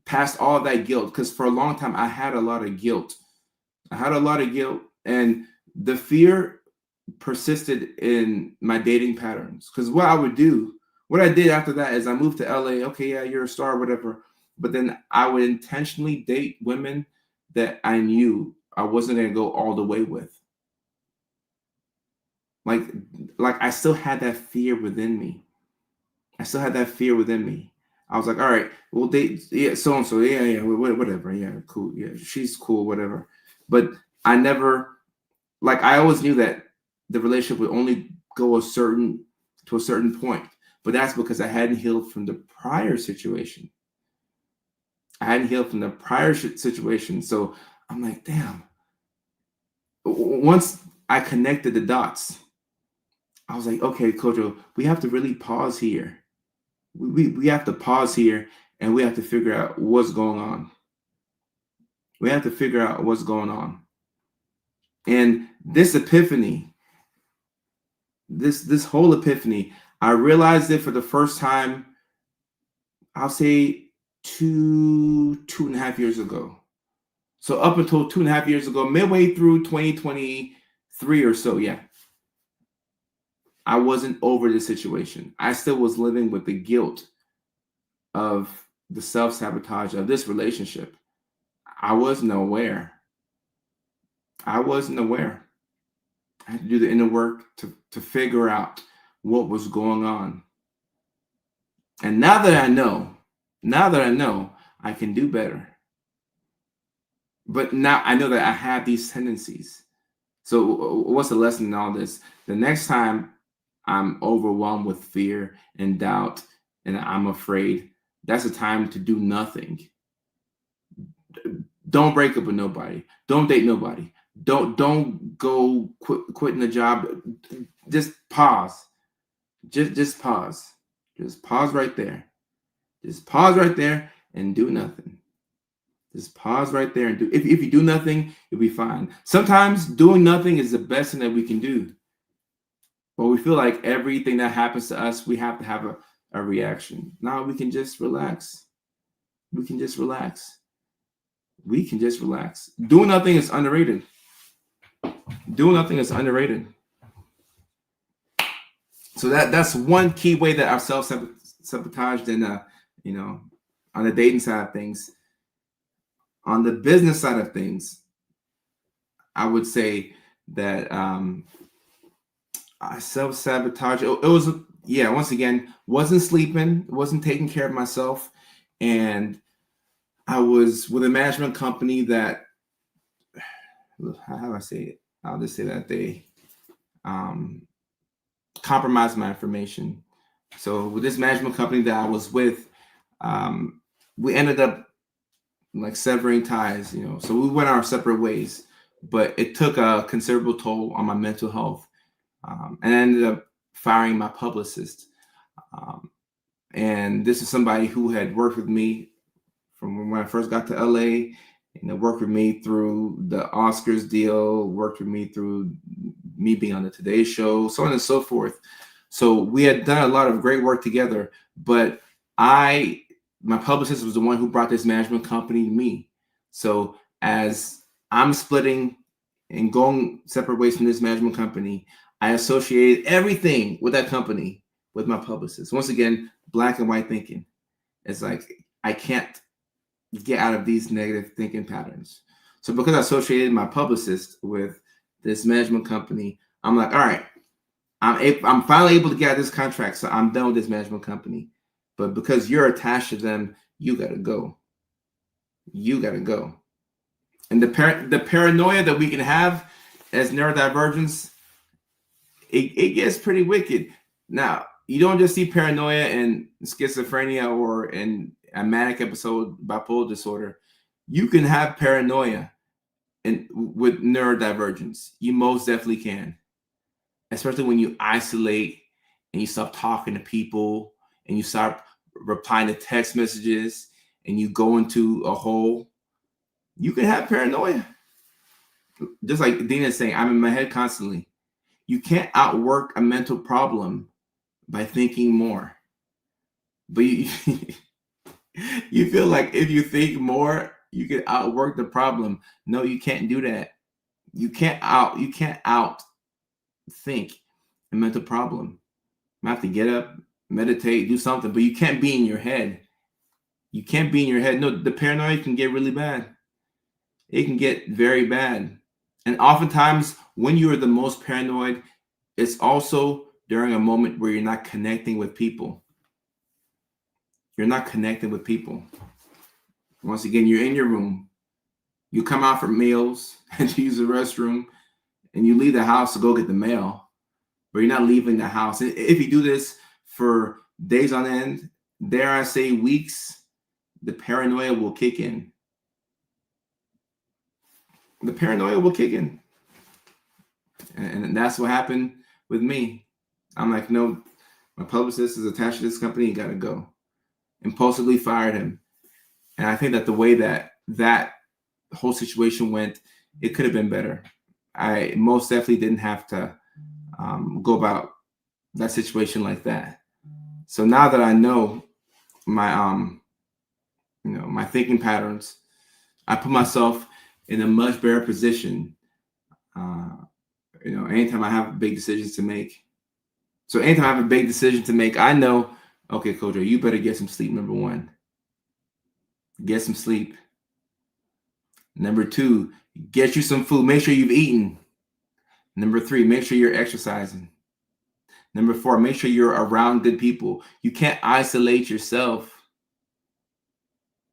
past all that guilt because for a long time, I had a lot of guilt. And the fear persisted in my dating patterns. Because what I did after that is I moved to LA. Okay, yeah, you're a star, whatever. But then I would intentionally date women that I knew I wasn't going to go all the way with. Like I still had that fear within me. I was like, all right, we'll date, yeah, so-and-so, yeah, whatever, yeah, cool, yeah, she's cool, whatever. But I never, I always knew that the relationship would only go to a certain point. But that's because I hadn't healed from the prior situation. So I'm like, damn. Once I connected the dots, I was like, okay, Kojo, we have to really pause here. We have to pause here and we have to figure out what's going on. And this epiphany, this whole epiphany, I realized it for the first time, I'll say 2.5 years ago. So up until 2.5 years ago, midway through 2023 or so, yeah, I wasn't over the situation. I still was living with the guilt of the self-sabotage of this relationship. I wasn't aware. I had to do the inner work to figure out what was going on. And now that I know, I can do better. But now I know that I have these tendencies. So what's the lesson in all this? The next time I'm overwhelmed with fear and doubt and I'm afraid, that's a time to do nothing. Don't break up with nobody. Don't date nobody. Don't go quitting the job. Just pause. Just pause. Just pause right there. Just pause right there and do nothing. Just pause right there and do. If you do nothing, you'll be fine. Sometimes doing nothing is the best thing that we can do. But we feel like everything that happens to us, we have to have a reaction. Now we can just relax. Doing nothing is underrated. So that's one key way that I've self-sabotaged and on the dating side of things. On the business side of things, I would say that I self-sabotage. It was, once again, wasn't sleeping, wasn't taking care of myself. And I was with a management company that, how do I say it? I'll just say that they compromised my information. So with this management company that I was with, we ended up like severing ties, So we went our separate ways, but it took a considerable toll on my mental health, and I ended up firing my publicist. Um, and this is somebody who had worked with me from when I first got to LA. Worked with me through the Oscars deal, worked with me through me being on the Today Show, so on and so forth. So we had done a lot of great work together, but my publicist was the one who brought this management company to me. So as I'm splitting and going separate ways from this management company, I associated everything with that company with my publicist. Once again, black and white thinking. It's like, I can't get out of these negative thinking patterns. So because I associated my publicist with this management company, I'm like, all right, I'm finally able to get out of this contract, so I'm done with this management company. But because you're attached to them, you gotta go. You gotta go. And the paranoia that we can have as neurodivergents, it gets pretty wicked. Now, you don't just see paranoia in schizophrenia or in a manic episode, bipolar disorder. You can have paranoia with neurodivergence. You most definitely can, especially when you isolate and you stop talking to people and you stop replying to text messages and you go into a hole. You can have paranoia. Just like Dina is saying, I'm in my head constantly. You can't outwork a mental problem by thinking more. But you feel like if you think more, you can outwork the problem. No, you can't do that. You can't out think a mental problem. You have to get up, meditate, do something, but you can't be in your head. You can't be in your head. No, the paranoia can get really bad. It can get very bad. And oftentimes, when you are the most paranoid, it's also during a moment where you're not connecting with people. You're not connecting with people. Once again, you're in your room. You come out for meals and you use the restroom, and you leave the house to go get the mail, but you're not leaving the house. If you do this for days on end, dare I say weeks, the paranoia will kick in. The paranoia will kick in. And that's what happened with me. I'm like, no, my publicist is attached to this company. You got to go. Impulsively fired him. And I think that the way that whole situation went, it could have been better. I most definitely didn't have to go about that situation like that. So now that I know my my thinking patterns, I put myself in a much better position. Anytime I have big decisions to make. So anytime I have a big decision to make, I know, okay, Kojo, you better get some sleep. Number one, get some sleep. Number two, get you some food. Make sure you've eaten. Number three, make sure you're exercising. Number four, make sure you're around good people. You can't isolate yourself.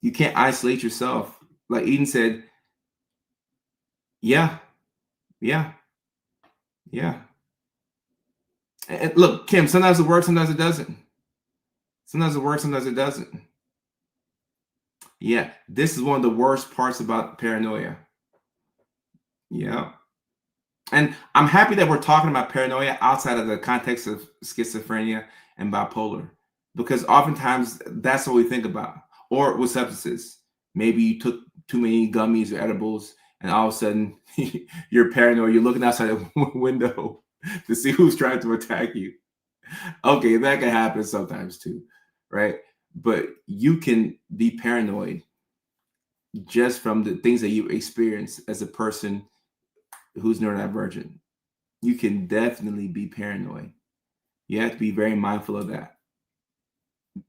You can't isolate yourself. Like Eden said, yeah. And look, Kim, sometimes it works, sometimes it doesn't. Sometimes it works, sometimes it doesn't. Yeah, this is one of the worst parts about paranoia. Yeah. And I'm happy that we're talking about paranoia outside of the context of schizophrenia and bipolar, because oftentimes that's what we think about. Or with substances. Maybe you took too many gummies or edibles, and all of a sudden you're paranoid. You're looking outside the window to see who's trying to attack you. Okay, that can happen sometimes too, right? But you can be paranoid just from the things that you experience as a person who's neurodivergent. You can definitely be paranoid. You have to be very mindful of that.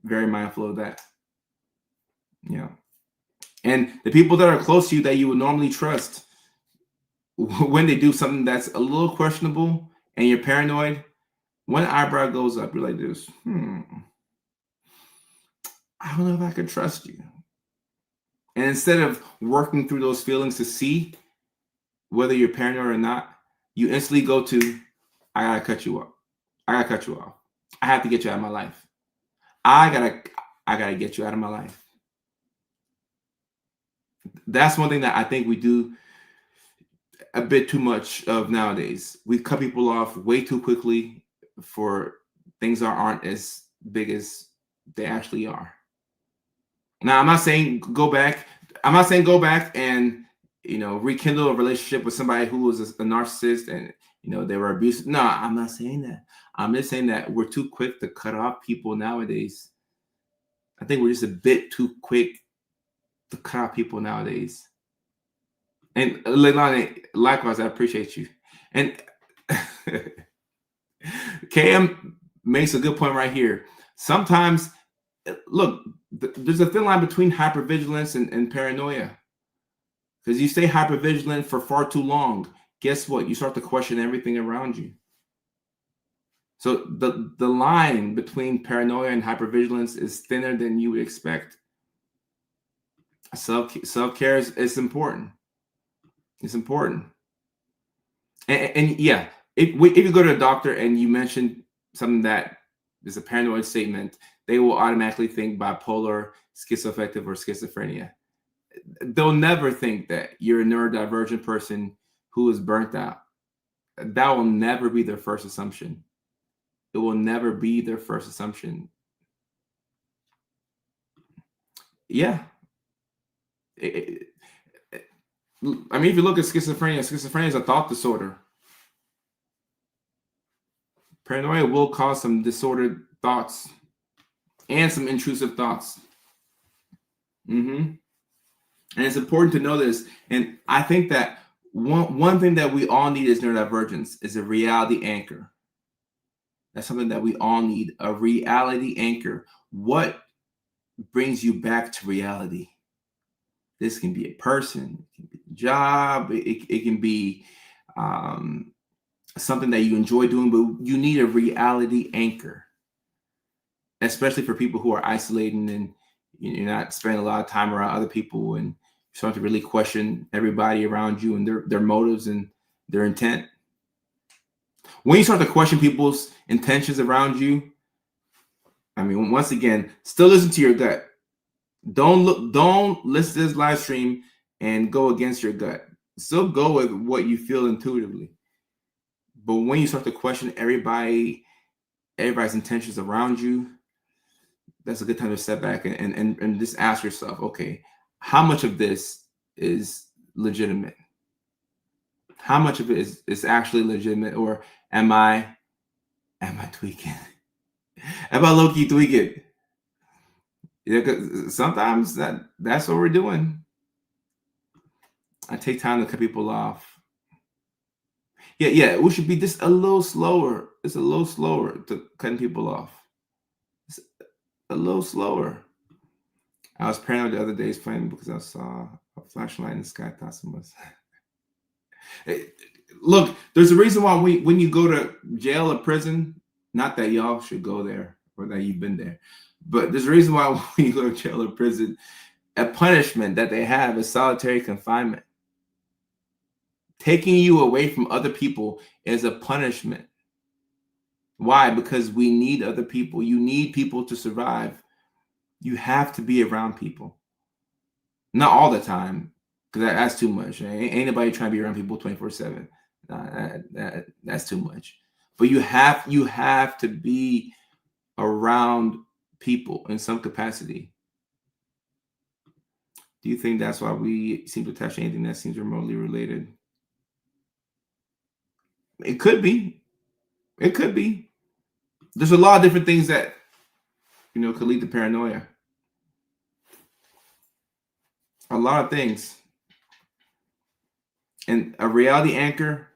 Very mindful of that. Yeah. And the people that are close to you that you would normally trust, when they do something that's a little questionable and you're paranoid, one eyebrow goes up, you're like this, I don't know if I can trust you. And instead of working through those feelings to see whether you're paranoid or not, you instantly go to, I gotta cut you off. I gotta cut you off. I have to get you out of my life. I gotta get you out of my life. That's one thing that I think we do a bit too much of nowadays. We cut people off way too quickly for things that aren't as big as they actually are. Now, I'm not saying go back. I'm not saying go back and rekindle a relationship with somebody who was a narcissist and they were abusive. No, I'm not saying that. I'm just saying that we're too quick to cut off people nowadays. I think we're just a bit too quick to cut off people nowadays. And Leilani, likewise, I appreciate you. And KM makes a good point right here. Sometimes, look, there's a thin line between hypervigilance and paranoia. Because you stay hypervigilant for far too long, guess what? You start to question everything around you. So the line between paranoia and hypervigilance is thinner than you would expect. Self-care is important. It's important. And yeah, if you go to a doctor and you mention something that is a paranoid statement, they will automatically think bipolar, schizoaffective, or schizophrenia. They'll never think that you're a neurodivergent person who is burnt out. That will never be their first assumption. It will never be their first assumption. Yeah. I mean, if you look at schizophrenia is a thought disorder. Paranoia will cause some disordered thoughts and some intrusive thoughts. And it's important to know this. And I think that one thing that we all need is neurodivergence is a reality anchor. That's something that we all need, a reality anchor. What brings you back to reality? This can be a person, it can be a job, it can be something that you enjoy doing, but you need a reality anchor, especially for people who are isolating and you're not spending a lot of time around other people and you start to really question everybody around you and their motives and their intent. When you start to question people's intentions around you, I mean, once again, still listen to your gut. Don't listen to this live stream and go against your gut. Still go with what you feel intuitively. But when you start to question everybody's intentions around you, that's a good time to step back and just ask yourself, okay, how much of this is legitimate? How much of it is actually legitimate, or am I tweaking? Am I low-key tweaking? Yeah, because sometimes that's what we're doing. I take time to cut people off. Yeah, we should be just a little slower. It's a little slower to cutting people off. It's a little slower. I was paranoid the other day playing because I saw a flashlight in the sky. I thought someone was. Look, there's a reason why when you go to jail or prison, not that y'all should go there or that you've been there, but there's a reason why when you go to jail or prison, a punishment that they have is solitary confinement. Taking you away from other people is a punishment. Why? Because we need other people. You need people to survive. You have to be around people. Not all the time, because that's too much. Ain't anybody trying to be around people 24/7. That's too much. But you have to be around people in some capacity. Do you think that's why we seem to attach anything that seems remotely related? It could be. It could be. There's a lot of different things that could lead to paranoia. A lot of things. And a reality anchor,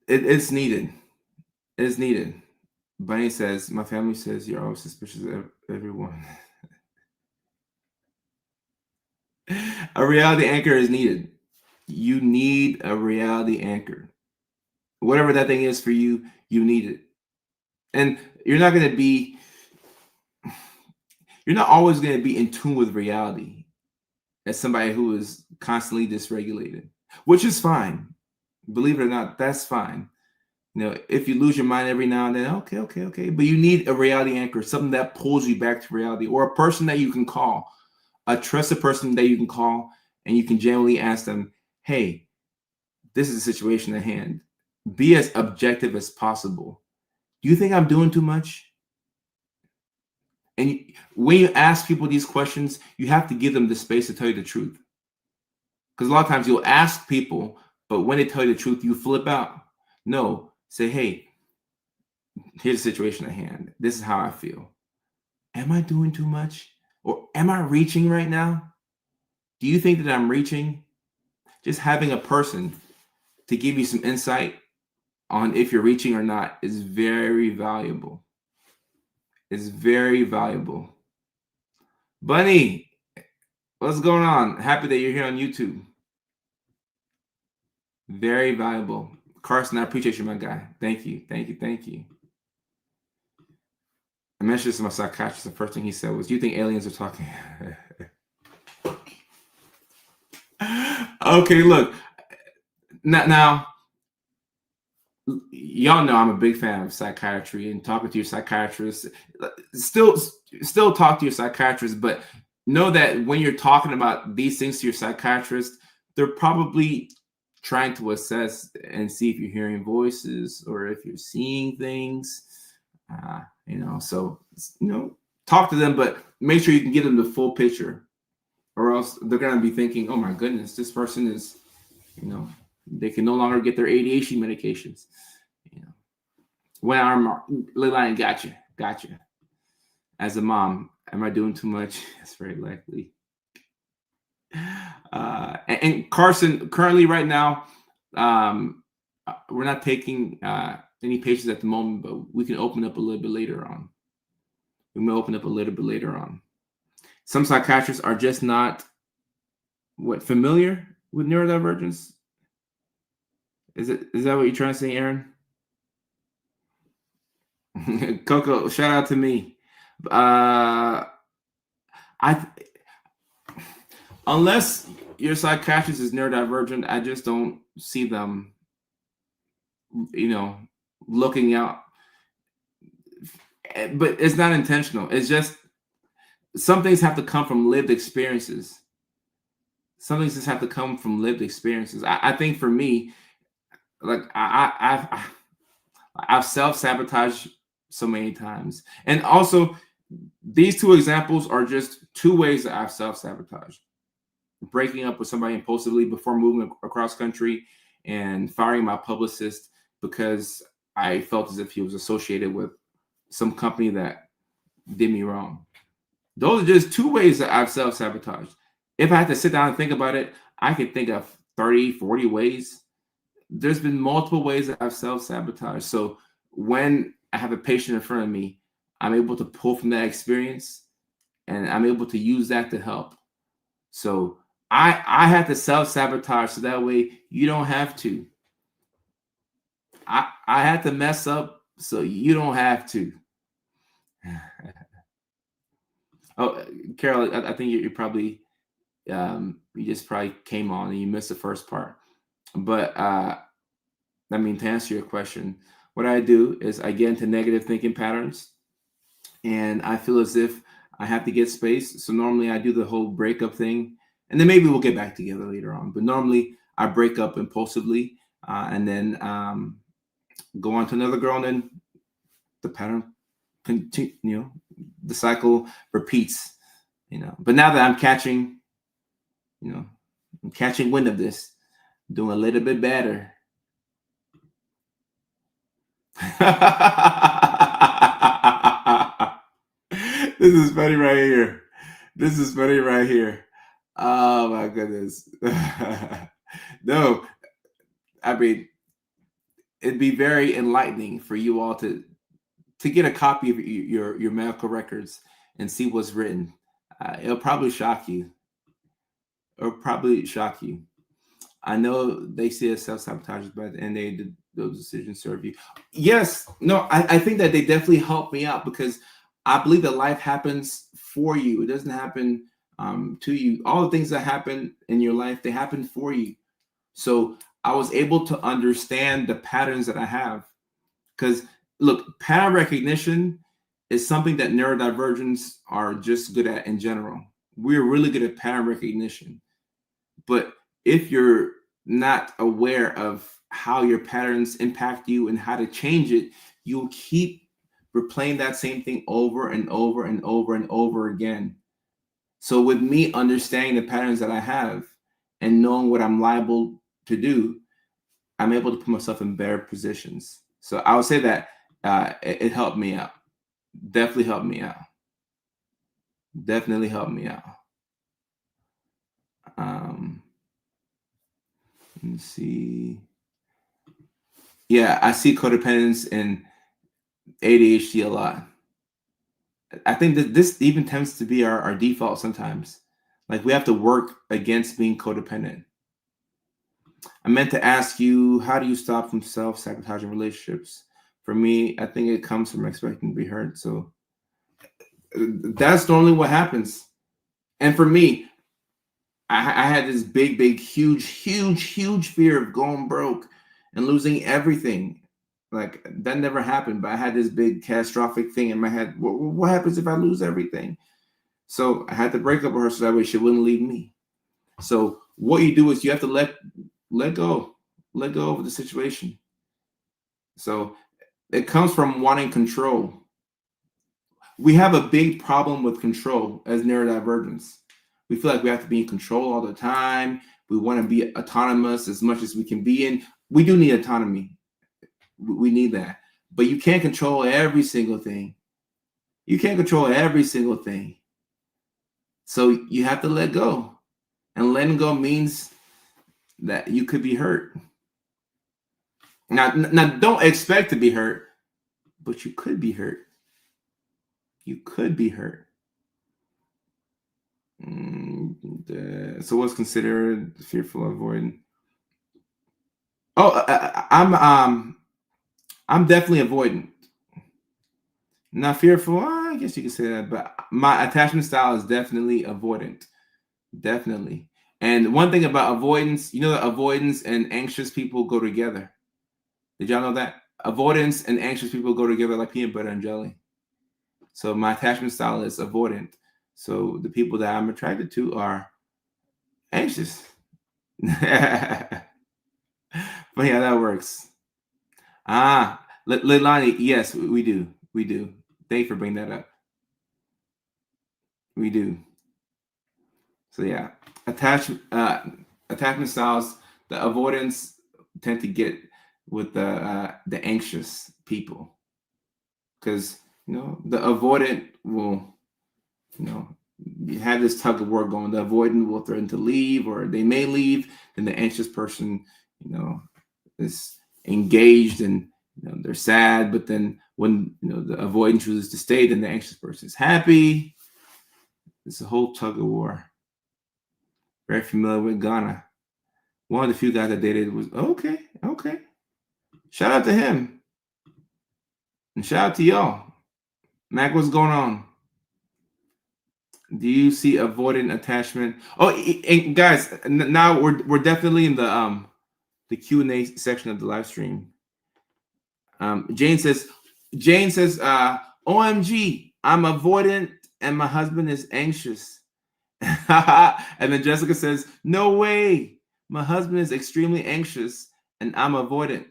it's needed. It's needed. Bunny says, my family says you're always suspicious of everyone. A reality anchor is needed. You need a reality anchor. Whatever that thing is for you, you need it. And you're not always going to be in tune with reality as somebody who is constantly dysregulated, which is fine. Believe it or not, that's fine. If you lose your mind every now and then, okay. But you need a reality anchor, something that pulls you back to reality, or a person that you can call, a trusted person that you can call, and you can genuinely ask them, hey, this is the situation at hand. Be as objective as possible. Do you think I'm doing too much? And when you ask people these questions, you have to give them the space to tell you the truth. Because a lot of times you'll ask people, but when they tell you the truth, you flip out. No, say, hey, here's the situation at hand. This is how I feel. Am I doing too much? Or am I reaching right now? Do you think that I'm reaching? Just having a person to give you some insight on if you're reaching or not is very valuable. It's very valuable. Bunny, what's going on? Happy that you're here on YouTube. Very valuable. Carson, I appreciate you, my guy. Thank you. I mentioned this to my psychiatrist. The first thing he said was, do you think aliens are talking? Okay, look. Now, y'all know I'm a big fan of psychiatry and talking to your psychiatrist. Still talk to your psychiatrist, but know that when you're talking about these things to your psychiatrist, they're probably trying to assess and see if you're hearing voices or if you're seeing things. So talk to them, but make sure you can give them the full picture, or else they're gonna be thinking, oh my goodness, this person is, they can no longer get their ADHD medications. When I'm Lilian, gotcha. As a mom, am I doing too much? That's very likely. And Carson, currently right now, we're not taking any patients at the moment, but we can open up a little bit later on. Some psychiatrists are just not familiar with neurodivergence. Is that what you're trying to say, Aaron? Coco, shout out to me. Unless your psychiatrist is neurodivergent, I just don't see them, looking out. But it's not intentional. It's just some things have to come from lived experiences. I think for me, like I've self-sabotaged so many times. And also, these two examples are just two ways that I've self-sabotaged. Breaking up with somebody impulsively before moving across country, and firing my publicist because I felt as if he was associated with some company that did me wrong. Those are just two ways that I've self-sabotaged. If I had to sit down and think about it, I could think of 30, 40 ways. There's been multiple ways that I've self-sabotaged. So when I have a patient in front of me, I'm able to pull from that experience and I'm able to use that to help. So I had to self-sabotage so that way you don't have to. I had to mess up so you don't have to. Oh, Carol, I think you're probably you just probably came on and you missed the first part. But to answer your question, what I do is I get into negative thinking patterns, and I feel as if I have to get space. So normally I do the whole breakup thing, and then maybe we'll get back together later on. But normally I break up impulsively, and then go on to another girl, and then the pattern continue. The cycle repeats. But now that I'm catching wind of this, doing a little bit better. This is funny right here. Oh my goodness. No, it'd be very enlightening for you all to get a copy of your medical records and see what's written. It'll probably shock you. I know they see as self-sabotage, but and those decisions serve you. Yes, no, I think that they definitely help me out because I believe that life happens for you. It doesn't happen to you. All the things that happen in your life, they happen for you. So I was able to understand the patterns that I have. Because look, pattern recognition is something that neurodivergents are just good at in general. We're really good at pattern recognition. But if you're not aware of how your patterns impact you and how to change it, you'll keep replaying that same thing over and over and over and over again. So with me understanding the patterns that I have and knowing what I'm liable to do, I'm able to put myself in better positions. So I would say that it helped me out. Definitely helped me out. Definitely helped me out. Let's see. Yeah, I see codependence and ADHD a lot. I think that this even tends to be our default sometimes. Like we have to work against being codependent. I meant to ask you, how do you stop from self-sabotaging relationships? For me, I think it comes from expecting to be heard. So that's normally what happens. And for me, I had this big, huge fear of going broke and losing everything. Like that never happened, but I had this big catastrophic thing in my head. What happens if I lose everything? So I had to break up with her so that way she wouldn't leave me. So what you do is you have to let go of the situation. So it comes from wanting control. We have a big problem with control as neurodivergents. We feel like we have to be in control all the time. We want to be autonomous as much as we can be in. We do need autonomy. We need that. But you can't control every single thing. You can't control every single thing. So you have to let go. And letting go means that you could be hurt. Now don't expect to be hurt, but you could be hurt. You could be hurt. So what's considered fearful avoidant? Oh, I'm definitely avoidant. Not fearful. I guess you could say that, but my attachment style is definitely avoidant. Definitely. And one thing about avoidance, you know that avoidance and anxious people go together. Did y'all know that? Avoidance and anxious people go together like peanut butter and jelly. So my attachment style is avoidant. So the people that I'm attracted to are anxious. But yeah, that works. Leilani, yes, we do. We do. Thank you for bringing that up. We do. So yeah, attachment styles, the avoidance tend to get with the anxious people, because the avoidant will you have this tug of war going. The avoidant will threaten to leave, or they may leave. Then the anxious person is engaged and they're sad. But then when the avoidant chooses to stay, then the anxious person is happy. It's a whole tug of war. Very familiar with Ghana. One of the few guys I dated was okay. Shout out to him. And shout out to y'all. Mac, what's going on? Do you see avoidant attachment? Oh, and guys, now we're definitely in the Q&A section of the live stream. Jane says, OMG, I'm avoidant and my husband is anxious. And then Jessica says, no way, my husband is extremely anxious and I'm avoidant.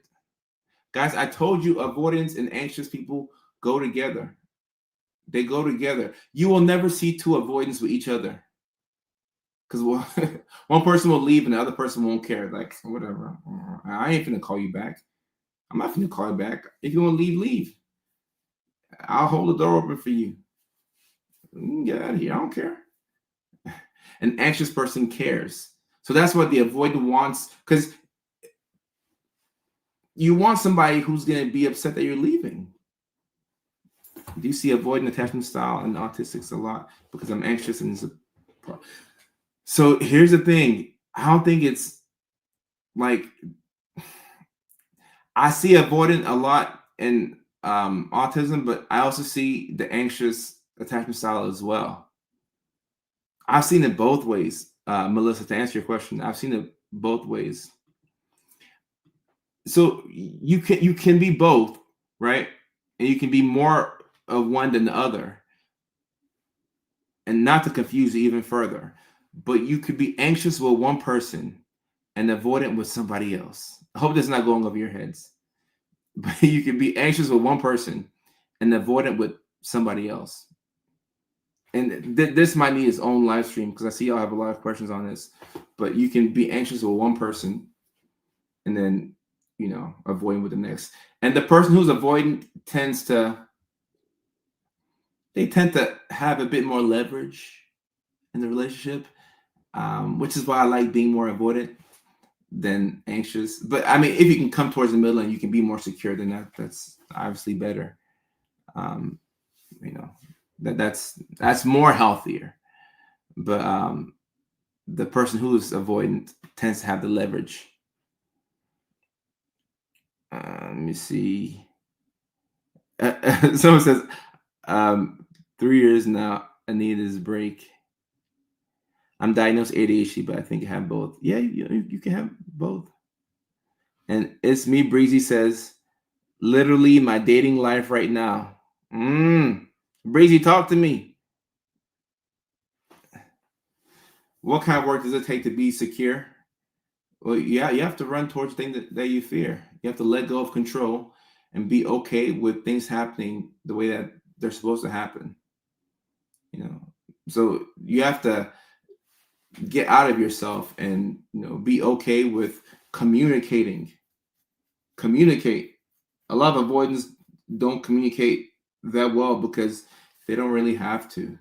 Guys, I told you avoidance and anxious people go together. They go together. You will never see two avoidants with each other, because one person will leave and the other person won't care. Like, whatever. I ain't finna call you back. I'm not finna call you back. If you want to leave, leave. I'll hold the door open for you. Get out of here. I don't care. An anxious person cares. So that's what the avoidant wants, because you want somebody who's going to be upset that you're leaving. Do you see avoidant attachment style in autistics a lot? Because I'm anxious and it's a problem. So here's the thing. I don't think it's like, I see avoidant a lot in autism, but I also see the anxious attachment style as well. I've seen it both ways, Melissa, to answer your question. I've seen it both ways. So you can be both. right? And you can be more of one than the other. And not to confuse you even further, but you could be anxious with one person and avoidant with somebody else. I hope that's not going over your heads. But you can be anxious with one person and avoidant with somebody else. And this might need its own live stream because I see y'all have a lot of questions on this. But you can be anxious with one person and then, avoiding with the next. And the person who's avoidant tend to have a bit more leverage in the relationship, which is why I like being more avoidant than anxious. But I mean, if you can come towards the middle and you can be more secure, then that's obviously better. That's more healthier. But the person who is avoidant tends to have the leverage. Let me see. Someone says, 3 years now, I need this break. I'm diagnosed ADHD, but I think I have both. Yeah, you can have both. And It's Me Breezy says, literally my dating life right now. Breezy, talk to me. What kind of work does it take to be secure? Well, yeah, you have to run towards things that you fear. You have to let go of control and be okay with things happening the way that they're supposed to happen. So you have to get out of yourself and be okay with communicating. Communicate. A lot of avoidants don't communicate that well because they don't really have to.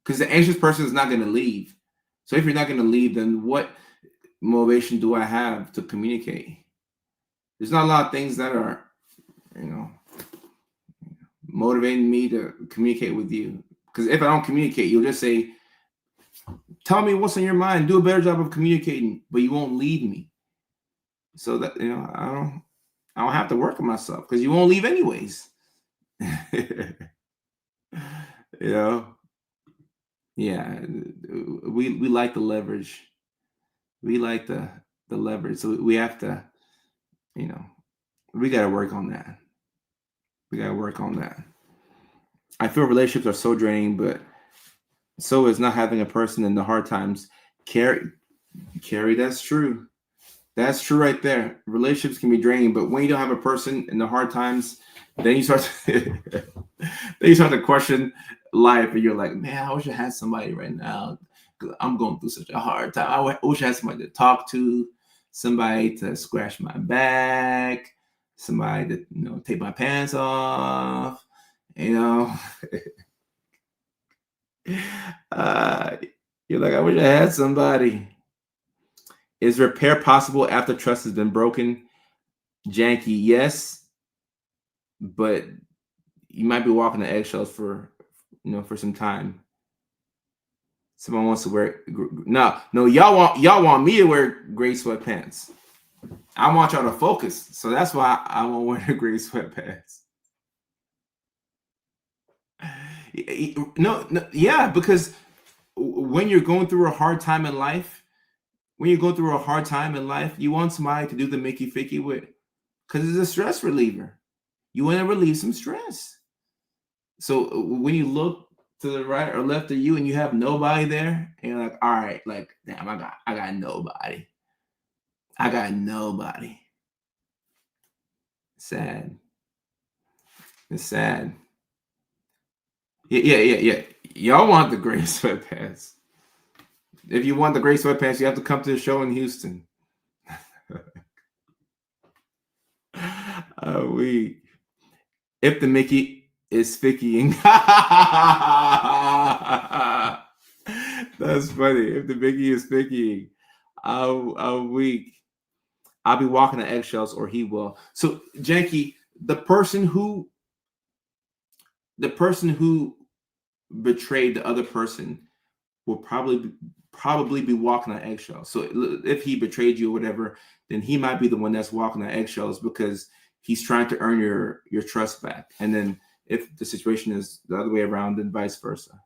Because the anxious person is not going to leave. So if you're not going to leave, then what motivation do I have to communicate? There's not a lot of things that are, motivating me to communicate with you. Because if I don't communicate, you'll just say, tell me what's on your mind, do a better job of communicating, but you won't leave me. So that, I don't have to work on myself because you won't leave anyways. Yeah, we like the leverage. We like the leverage. So we have to, we got to work on that. We got to work on that. I feel relationships are so draining, but so is not having a person in the hard times. Carrie, that's true. That's true right there. Relationships can be draining, but when you don't have a person in the hard times, then you start to question life, and you're like, man, I wish I had somebody right now. I'm going through such a hard time. I wish I had somebody to talk to, somebody to scratch my back, somebody to take my pants off. You're like, I wish I had somebody. Is repair possible after trust has been broken? Janky, yes, but you might be walking the eggshells for some time. Someone wants to wear no, y'all want me to wear gray sweatpants. I want y'all to focus, so that's why I won't wear the gray sweatpants. No, yeah, because when you're going through a hard time in life, you want somebody to do the Mickey Ficky with, because it's a stress reliever. You want to relieve some stress. So when you look to the right or left of you and you have nobody there, and you're like, all right, like, damn, I got nobody. I got nobody. Sad. It's sad. Yeah. Y'all want the gray sweatpants. If you want the gray sweatpants, you have to come to the show in Houston. If the Mickey is fickying. That's funny. If the Mickey is fickying, I'm weak. I'll be walking on eggshells, or he will. So, Janky, the person who betrayed the other person will probably be walking on eggshells. So if he betrayed you or whatever, then he might be the one that's walking on eggshells because he's trying to earn your trust back. And then if the situation is the other way around, then vice versa.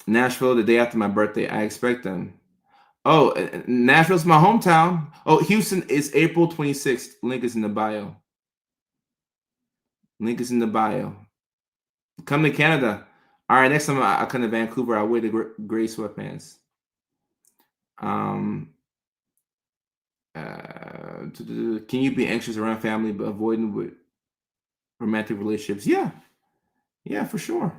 Nashville, the day after my birthday, I expect them. Oh, Nashville's my hometown. Oh, Houston is April 26th. Link is in the bio. Link is in the bio. Come to Canada. All right, next time I come to Vancouver, I'll wear the gray sweatpants. Can you be anxious around family but avoiding with romantic relationships? Yeah, for sure.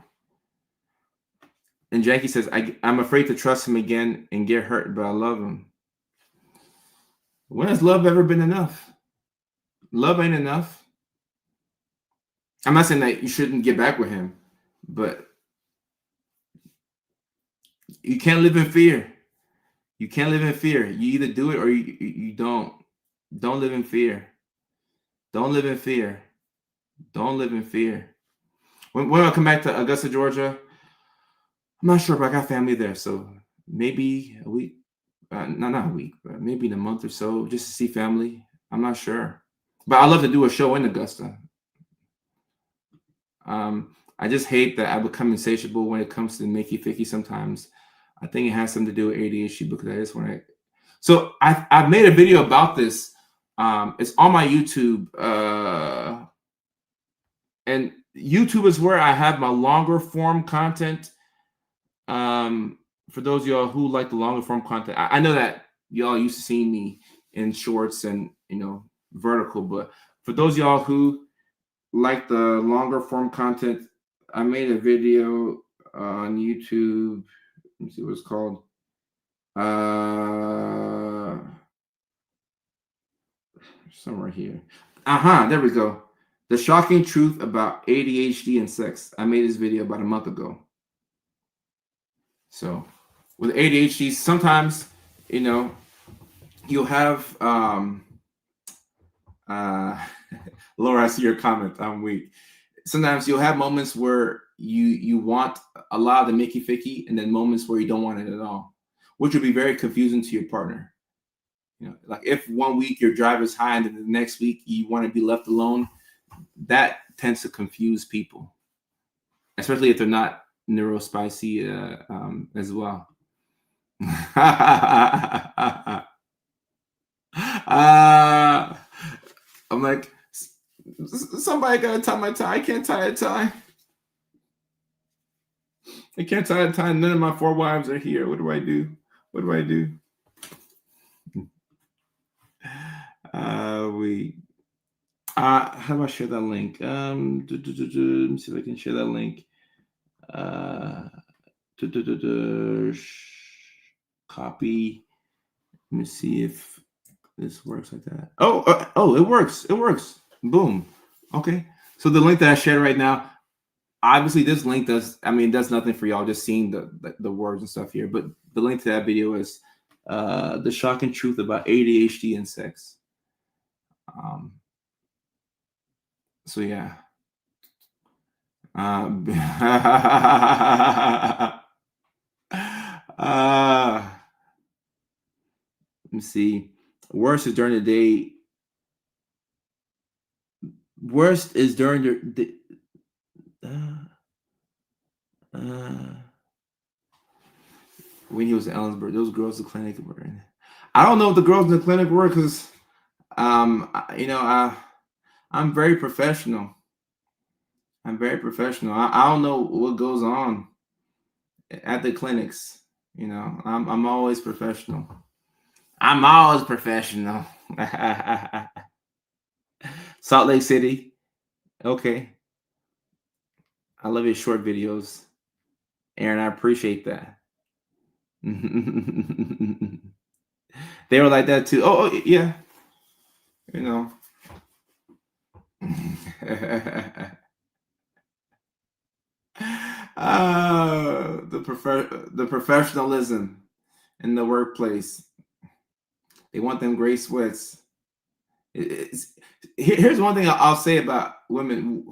And Jackie says, I'm afraid to trust him again and get hurt, but I love him. When has love ever been enough? Love ain't enough. I'm not saying that you shouldn't get back with him, but you can't live in fear. You can't live in fear. You either do it or you don't. Don't live in fear. Don't live in fear. Don't live in fear. When I come back to Augusta, Georgia, I'm not sure, but I got family there, so maybe a week. Not a week, but maybe in a month or so, just to see family. I'm not sure, but I love to do a show in Augusta. I just hate that I become insatiable when it comes to Mickey Ficky sometimes. I think it has something to do with ADHD because I just want to. So I've made a video about this. It's on my YouTube, and YouTube is where I have my longer form content. For those of y'all who like the longer form content, I know that y'all used to seeing me in shorts and vertical, but for those of y'all who like the longer form content, I made a video on YouTube. Let me see what it's called. Somewhere here. There we go. The shocking truth about ADHD and sex. I made this video about a month ago. So with ADHD, sometimes you'll have Laura, I see your comment. I'm weak. Sometimes you'll have moments where you want a lot of the Mickey Ficky, and then moments where you don't want it at all, which would be very confusing to your partner. Like if 1 week your drive is high and then the next week you want to be left alone, that tends to confuse people, especially if they're not neurospicy as well. I'm like, somebody gotta tie my tie. I can't tie a tie. I can't tie a tie. None of my 4 wives are here. What do I do? What do I do? How do I share that link? Let me see if I can share that link. Copy. Let me see if this works like that. Oh, it works. It works. Boom. Okay. So the link that I shared right now, obviously this link does nothing for y'all just seeing the words and stuff here, but the link to that video is the shocking truth about ADHD and sex. So yeah. Let me see. Worst is during the day. Worst is during the when he was in Ellensburg. Those girls in the clinic were in. I don't know if the girls in the clinic were because I'm very professional. I'm very professional. I don't know what goes on at the clinics. I'm always professional. I'm always professional. Salt Lake City. Okay. I love your short videos, Aaron. I appreciate that. They were like that too. Oh yeah. The professionalism in the workplace. They want them gray sweats. Here's one thing I'll say about women.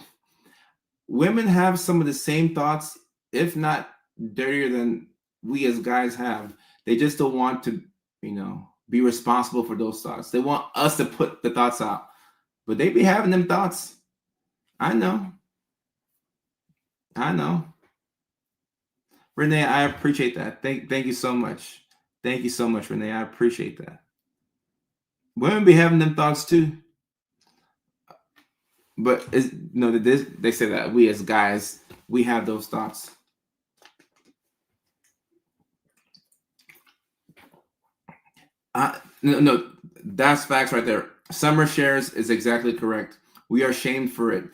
Women have some of the same thoughts, if not dirtier than we as guys have. They just don't want to, be responsible for those thoughts. They want us to put the thoughts out, but they be having them thoughts. I know. Renee, I appreciate that. Thank you so much. Thank you so much, Renee. I appreciate that. Women be having them thoughts too. But they say that we as guys, we have those thoughts. No, that's facts right there. Summer shares is exactly correct. We are shamed for it.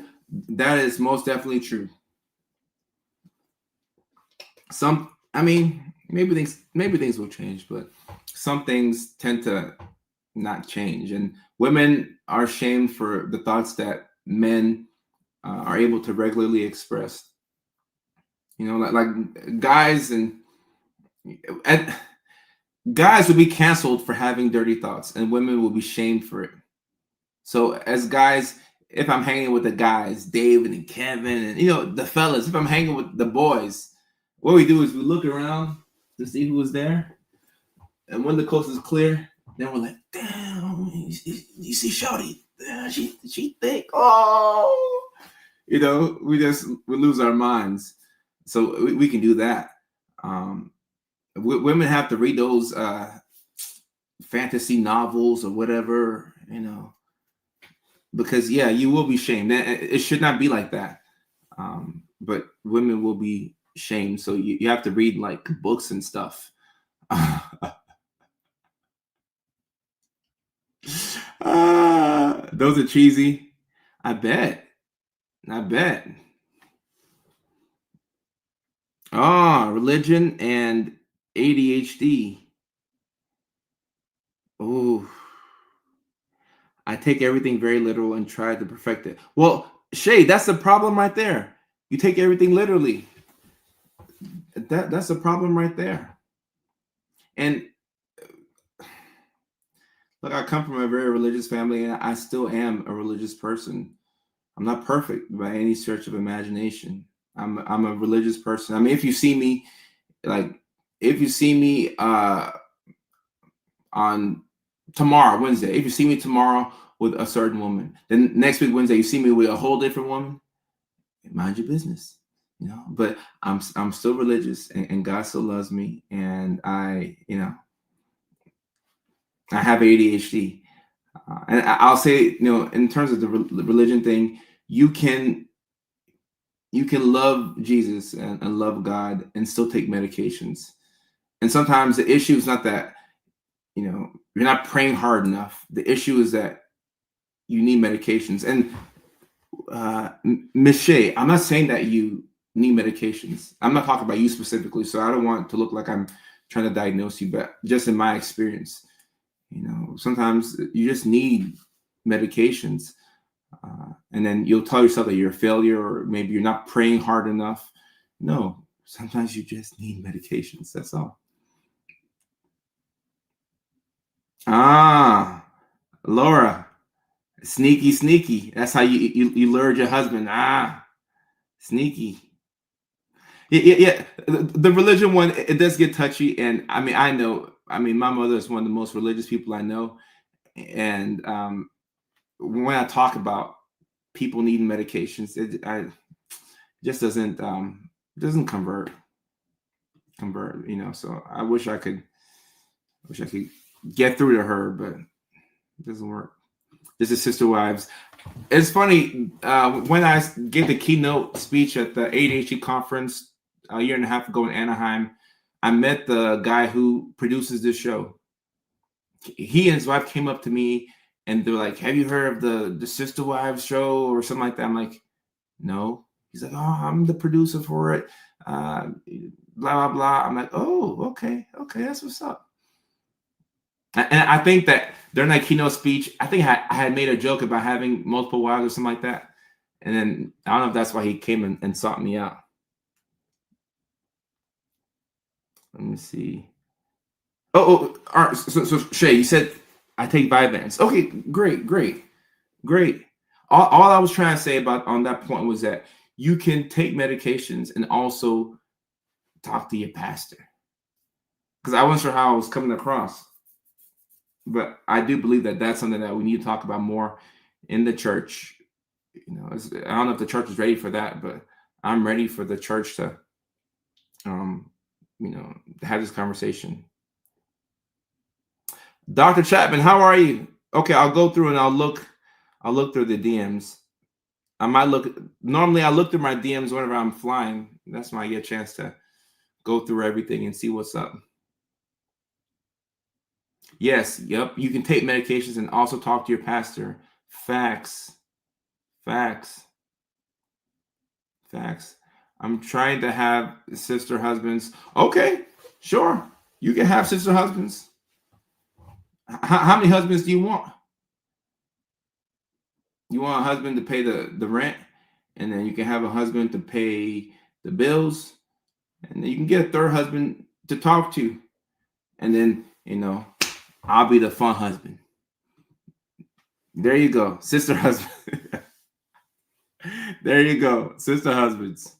That is most definitely true. Maybe things will change, but some things tend to not change. And women are shamed for the thoughts that men are able to regularly express. Like guys and guys will be canceled for having dirty thoughts, and women will be shamed for it. So as guys, if I'm hanging with the guys, David and Kevin, and the fellas, if I'm hanging with the boys, what we do is we look around to see who was there, and when the coast is clear, then we're like, damn, you see Shawty, she thick. Oh, we lose our minds. So we can do that. Women have to read those fantasy novels or whatever, because you will be shamed. It should not be like that. But women will be shamed. So you have to read like books and stuff. Those are cheesy. I bet. Religion and ADHD. Oh, I take everything very literal and try to perfect it. Well, Shay, that's the problem right there. You take everything literally. That's a problem right there. And look, I come from a very religious family, and I still am a religious person. I'm not perfect by any stretch of imagination. I'm a religious person. I mean, if you see me on tomorrow, Wednesday, if you see me tomorrow with a certain woman, then next week, Wednesday, you see me with a whole different woman, mind your business, but I'm still religious, and God still loves me. And I have ADHD. And I'll say, in terms of the religion thing, you can love Jesus and love God and still take medications. And sometimes the issue is not that, you're not praying hard enough. The issue is that you need medications. And Miss Shay, I'm not saying that you need medications. I'm not talking about you specifically, so I don't want to look like I'm trying to diagnose you, but just in my experience, sometimes you just need medications. And then you'll tell yourself that you're a failure, or maybe you're not praying hard enough. No, sometimes you just need medications. That's all. Laura, sneaky. That's how you lured your husband. Sneaky. Yeah. The religion one, it does get touchy, and I know. My mother is one of the most religious people I know, and when I talk about people needing medications, it just doesn't convert. So I wish I could get through to her, but it doesn't work. This is Sister Wives. It's funny, when I gave the keynote speech at the AuDHD conference a year and a half ago in Anaheim, I met the guy who produces this show. He and his wife came up to me, and they're like, "Have you heard of the Sister Wives show or something like that?" I'm like, "No." He's like, "Oh, I'm the producer for it. Blah blah blah." I'm like, "Oh, okay, that's what's up." And I think that during that keynote speech, I think I had made a joke about having multiple wives or something like that. And then I don't know if that's why he came and sought me out. Let me see. All right. So Shay, you said I take Vyvanse. Okay, great. All I was trying to say about on that point was that you can take medications and also talk to your pastor. Because I wasn't sure how I was coming across. But I do believe that that's something that we need to talk about more in the church. I don't know if the church is ready for that, but I'm ready for the church to, have this conversation. Dr. Chapman, how are you? Okay, I'll go through and I'll look through the DMs. I might look normally I look through my DMs whenever I'm flying. That's when I get a chance to go through everything and see what's up. Yes, yep. You can take medications and also talk to your pastor. Facts. Facts. Facts. I'm trying to have sister husbands. Okay, sure. You can have sister husbands. How many husbands do you want? You want a husband to pay the rent, and then you can have a husband to pay the bills, and then you can get a third husband to talk to, and then I'll be the fun husband. There you go, sister husband. There you go, sister husbands.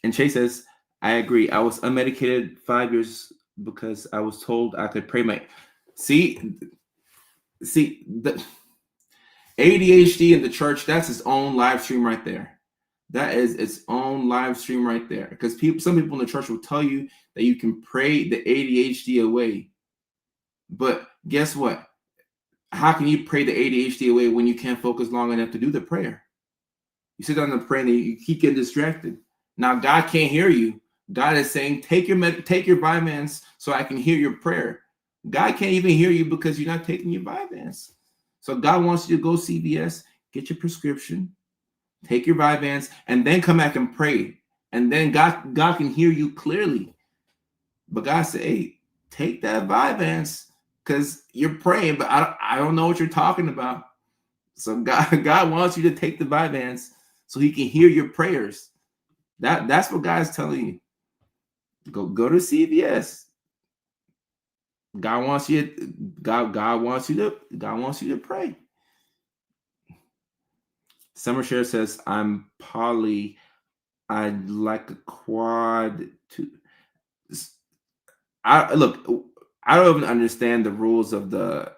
And Chase says, I agree. I was unmedicated 5 years because I was told I could pray my. See, the ADHD in the church. That's its own live stream right there. That is its own live stream right there. Because some people in the church will tell you that you can pray the ADHD away. But guess what? How can you pray the ADHD away when you can't focus long enough to do the prayer? You sit down and pray and you keep getting distracted. Now God can't hear you. God is saying, take your Vyvanse so I can hear your prayer. God can't even hear you because you're not taking your Vyvanse. So God wants you to go CVS, get your prescription, take your Vyvanse, and then come back and pray. And then God can hear you clearly. But God said, hey, take that Vyvanse because you're praying, but I don't know what you're talking about. So God wants you to take the Vyvanse so he can hear your prayers. That's what God's telling you. Go to CVS. God wants you to pray. Summer Share says, I'm poly. I'd like a quad to. I don't even understand the rules of the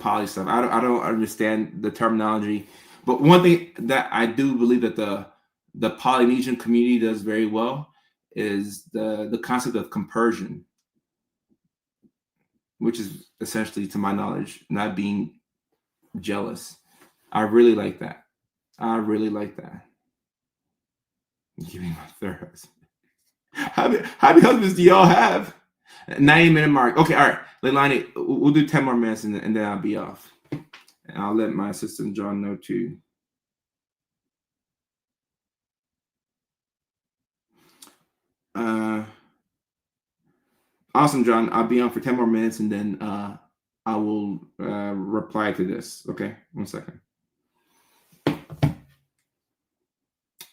poly stuff. I don't understand the terminology. But one thing that I do believe that the Polynesian community does very well is the concept of compersion, which is essentially, to my knowledge, not being jealous. I really like that. I really like that. Give me my third husband. How many husbands do y'all have? 90-minute mark. Okay, all right. Leilani, we'll do 10 more minutes and then I'll be off. And I'll let my assistant John know too. Awesome, John. I'll be on for 10 more minutes and then I will reply to this. Okay, 1 second.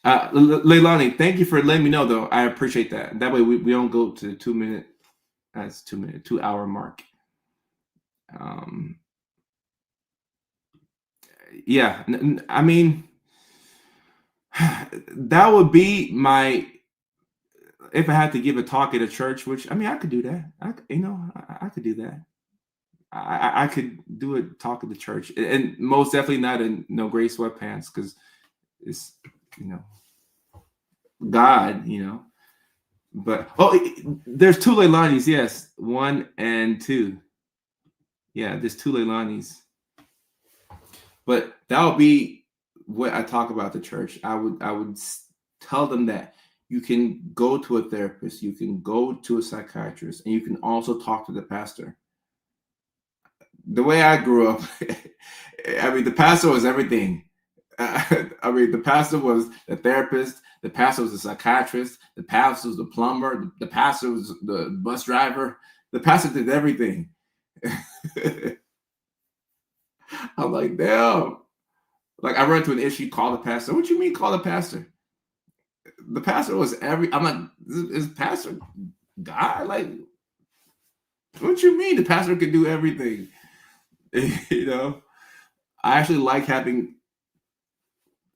Leilani, thank you for letting me know, though. I appreciate that. That way we don't go to the 2 minute. That's 2 hour mark. Yeah, I mean, that would be my. If I had to give a talk at a church, which I mean, I could do that. I could do that. I could do a talk at the church, and most definitely not in gray sweatpants because it's God, But there's two Leilanis, yes, 1 and 2. Yeah, there's 2 Leilanis. But that would be what I talk about the church. I would tell them that you can go to a therapist, you can go to a psychiatrist, and you can also talk to the pastor. The way I grew up, I mean, the pastor was everything. I mean, the pastor was the therapist, the pastor was the psychiatrist, the pastor was the plumber, the pastor was the bus driver, the pastor did everything. I'm like, damn. Like, I run into an issue, call the pastor. What you mean call the pastor? The pastor was I'm like, is pastor God? Like, what you mean the pastor can do everything? I actually like having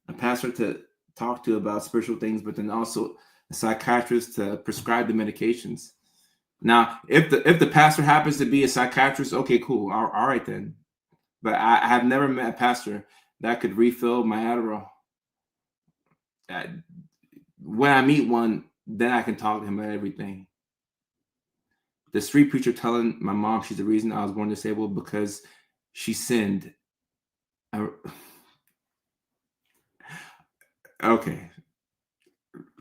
a pastor to talk to about spiritual things, but then also a psychiatrist to prescribe the medications. Now, if the pastor happens to be a psychiatrist, okay, cool, all right then. But I have never met a pastor that could refill my Adderall. When I meet one, then I can talk to him about everything. The street preacher telling my mom she's the reason I was born disabled because she sinned. Okay.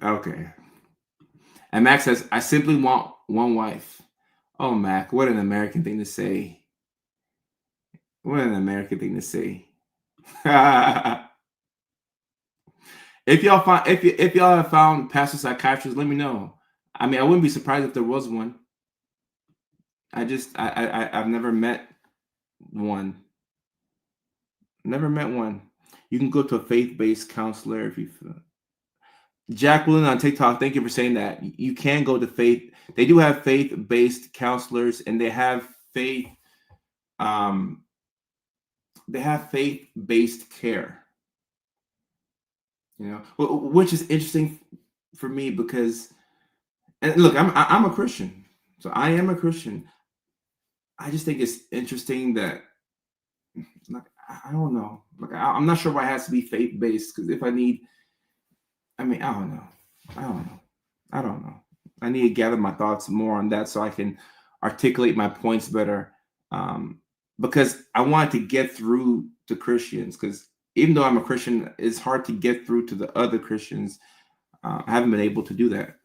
Okay. And Mac says, I simply want one wife. Oh, Mac, what an American thing to say. What an American thing to say. If y'all have found pastor psychiatrists, let me know. I mean, I wouldn't be surprised if there was one. I've never met one. Never met one. You can go to a faith-based counselor if you. Jacqueline on TikTok, thank you for saying that. You can go to faith. They do have faith-based counselors, and they have faith-based care. You know, which is interesting for me because, and look, I'm a Christian, so I am a Christian. I just think it's interesting that, like, I don't know, like I'm not sure why it has to be faith-based, because if I need, I mean, I don't know. I need to gather my thoughts more on that so I can articulate my points better. Because I wanted to get through to Christians, because even though I'm a Christian, it's hard to get through to the other Christians. I haven't been able to do that.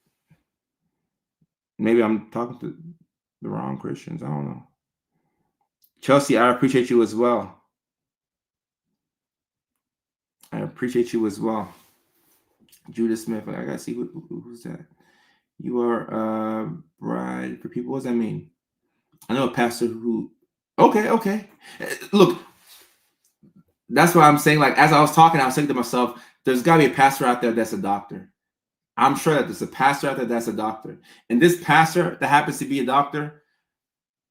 Maybe I'm talking to the wrong Christians. I don't know. Chelsea, I appreciate you as well. I appreciate you as well. Judah Smith, I gotta see who's that. You are a bride for people. What does that mean? I know a pastor who. Okay. Look, that's what I'm saying. Like, as I was talking, I was thinking to myself, there's got to be a pastor out there that's a doctor. I'm sure that there's a pastor out there that's a doctor. And this pastor that happens to be a doctor,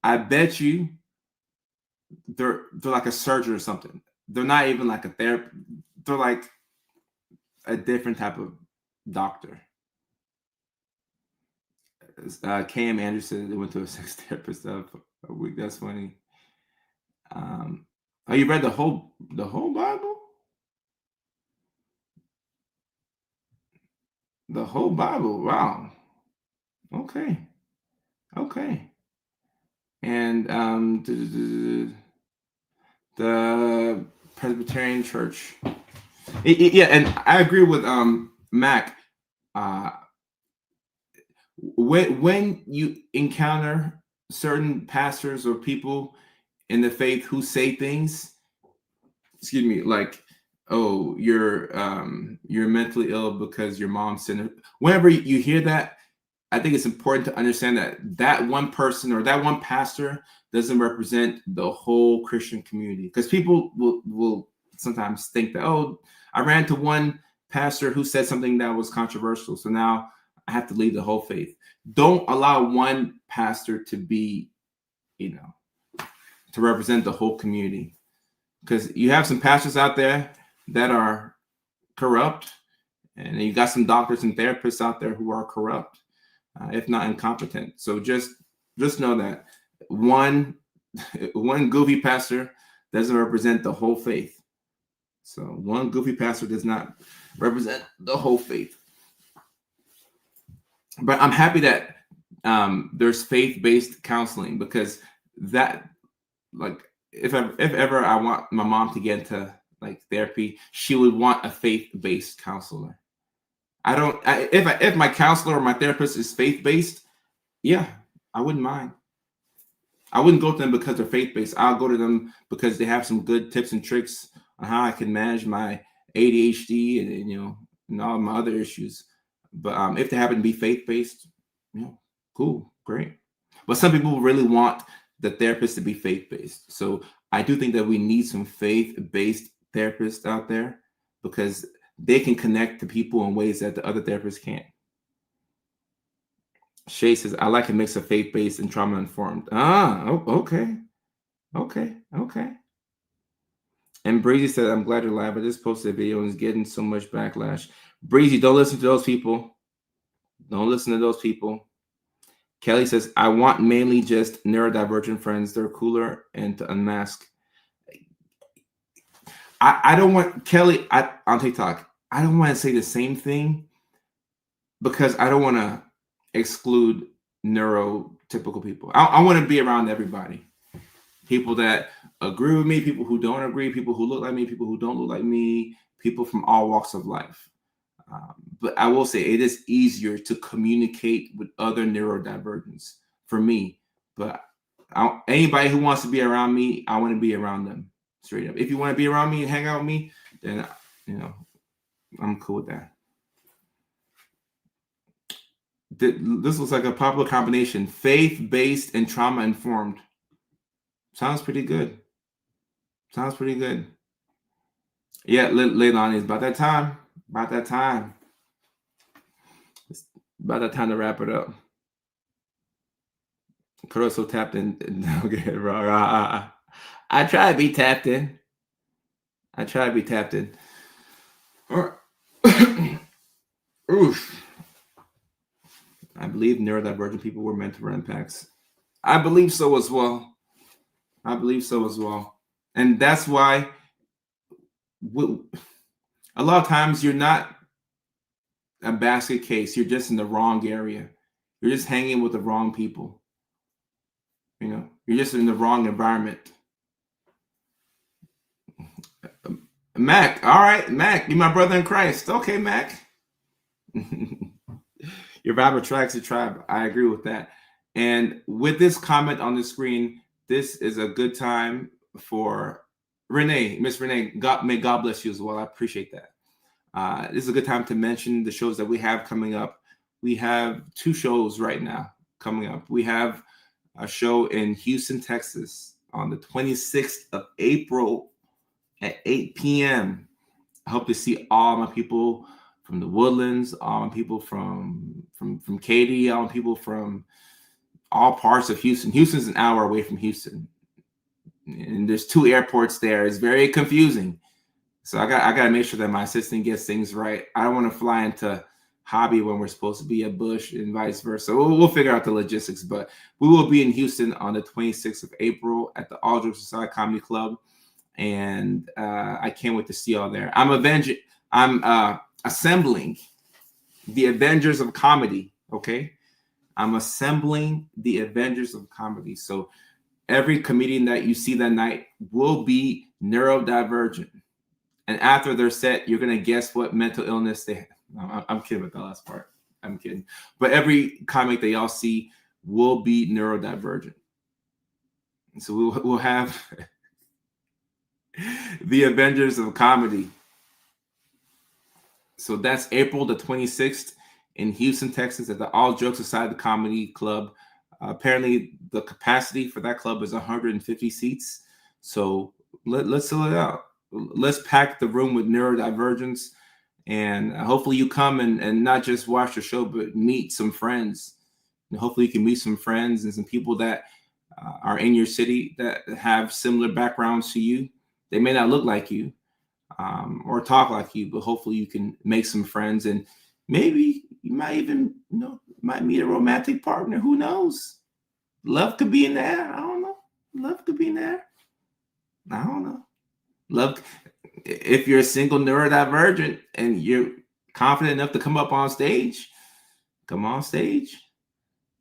I bet you they're like a surgeon or something. They're not even like a therapist. They're like a different type of doctor. Cam Anderson went to a sex therapist a week. That's funny. Oh, you read the whole Bible? The whole Bible. Wow. Okay. And the Presbyterian Church. Yeah, and I agree with Mac. When you encounter certain pastors or people in the faith who say things, excuse me, like, oh, you're mentally ill because your mom sinned. Whenever you hear that, I think it's important to understand that one person or that one pastor doesn't represent the whole Christian community, because people will sometimes think that, oh, I ran to one pastor who said something that was controversial, so now I have to leave the whole faith. Don't allow one pastor to be, to represent the whole community, because you have some pastors out there that are corrupt, and you got some doctors and therapists out there who are corrupt, if not incompetent. So just know that one goofy pastor doesn't represent the whole faith. So one goofy pastor does not represent the whole faith. But I'm happy that there's faith-based counseling, because that, like, if ever I want my mom to get into like therapy, she would want a faith-based counselor. If my counselor or my therapist is faith-based, yeah, I wouldn't mind. I wouldn't go to them because they're faith-based. I'll go to them because they have some good tips and tricks on how I can manage my AuDHD and all my other issues. But if they happen to be faith-based, cool, great. But some people really want the therapist to be faith-based. So I do think that we need some faith-based therapists out there, because they can connect to people in ways that the other therapists can't. Shay says, I like a mix of faith-based and trauma-informed. Okay. And Breezy said, I'm glad you're live. I just posted a video and it's getting so much backlash. Breezy, don't listen to those people. Kelly says, I want mainly just neurodivergent friends. They're cooler and to unmask. I don't want, Kelly, on TikTok, I don't want to say the same thing, because I don't want to exclude neurotypical people. I want to be around everybody. People that agree with me, people who don't agree, people who look like me, people who don't look like me, people from all walks of life. But I will say it is easier to communicate with other neurodivergents for me. But anybody who wants to be around me, I want to be around them straight up. If you want to be around me and hang out with me, then I'm cool with that. This looks like a popular combination: faith-based and trauma-informed. Sounds pretty good. Sounds pretty good. Yeah, Leilani, it's about that time. About that time. It's about that time to wrap it up. Caruso tapped in. Okay, I try to be tapped in. I try to be tapped in. Oof. I believe neurodivergent people were meant to run impacts. I believe so as well. I believe so as well. And that's why a lot of times you're not a basket case. You're just in the wrong area. You're just hanging with the wrong people. You're just in the wrong environment. Mac, all right, Mac, you're my brother in Christ. Okay, Mac. Your vibe attracts a tribe. I agree with that. And with this comment on the screen, this is a good time for Renee, Miss Renee. May God bless you as well. I appreciate that. This is a good time to mention the shows that we have coming up. We have 2 shows right now coming up. We have a show in Houston, Texas on the 26th of April at 8 p.m. I hope to see all my people from the Woodlands, all my people from Katy, all my people from all parts of Houston. Houston's an hour away from Houston, and there's 2 airports there. It's very confusing. So I got to make sure that my assistant gets things right. I don't want to fly into Hobby when we're supposed to be at Bush and vice versa. We'll figure out the logistics, but we will be in Houston on the 26th of April at the AuDHD Comedy Club, and I can't wait to see y'all there. I'm assembling the Avengers of Comedy. Okay, I'm assembling the Avengers of Comedy. So every comedian that you see that night will be neurodivergent. And after their set, you're going to guess what mental illness they have. No, I'm kidding with the last part. I'm kidding. But every comic that y'all see will be neurodivergent. So we'll have the Avengers of Comedy. So that's April the 26th in Houston, Texas at the All Jokes Aside the Comedy Club. Apparently, the capacity for that club is 150 seats. So let's fill it out. Let's pack the room with neurodivergence. And hopefully you come and not just watch the show, but meet some friends. And hopefully you can meet some friends and some people that are in your city that have similar backgrounds to you. They may not look like you or talk like you, but hopefully you can make some friends. And maybe you might even, might meet a romantic partner. Who knows? Love could be in there. I don't know. Love could be in there. I don't know. Love. If you're a single neurodivergent and you're confident enough to come up on stage, come on stage.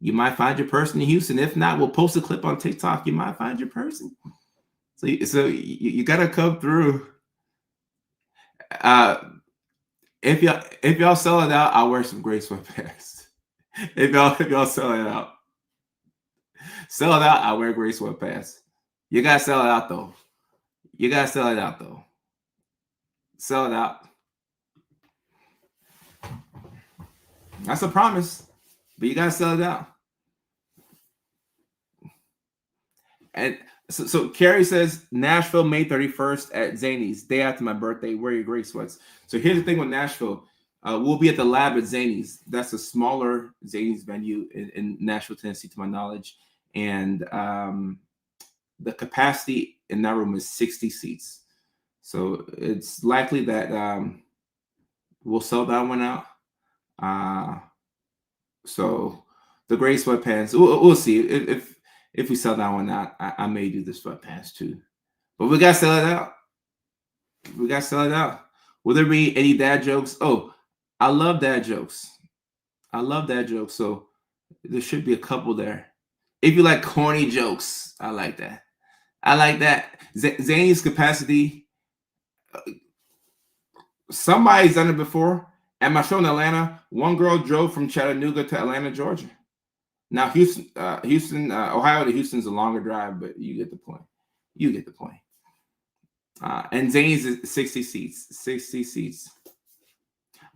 You might find your person in Houston. If not, we'll post a clip on TikTok. You might find your person. So you got to come through. If y'all sell it out, I'll wear some gray sweatpants. If y'all sell it out, I'll wear gray sweatpants. You gotta sell it out though. Sell it out. That's a promise, but you gotta sell it out. And so Carrie says Nashville, May 31st at Zany's, day after my birthday. Wear your gray sweats. So here's the thing with Nashville. We'll be at the Lab at Zany's. That's a smaller Zany's venue in Nashville, Tennessee, to my knowledge. And the capacity in that room is 60 seats. So it's likely that we'll sell that one out. So the gray sweatpants, we'll see. If we sell that one out, I may do the sweatpants too. But we got to sell it out. Will there be any dad jokes? Oh, I love dad jokes. So There should be a couple there. If you like corny jokes, I like that. I like that. Zany's capacity. Somebody's done it before. At my show in Atlanta, one girl drove from Chattanooga to Atlanta, Georgia. Now Houston, Ohio to Houston's a longer drive, but you get the point. You get the point. And Zany's is 60 seats. 60 seats.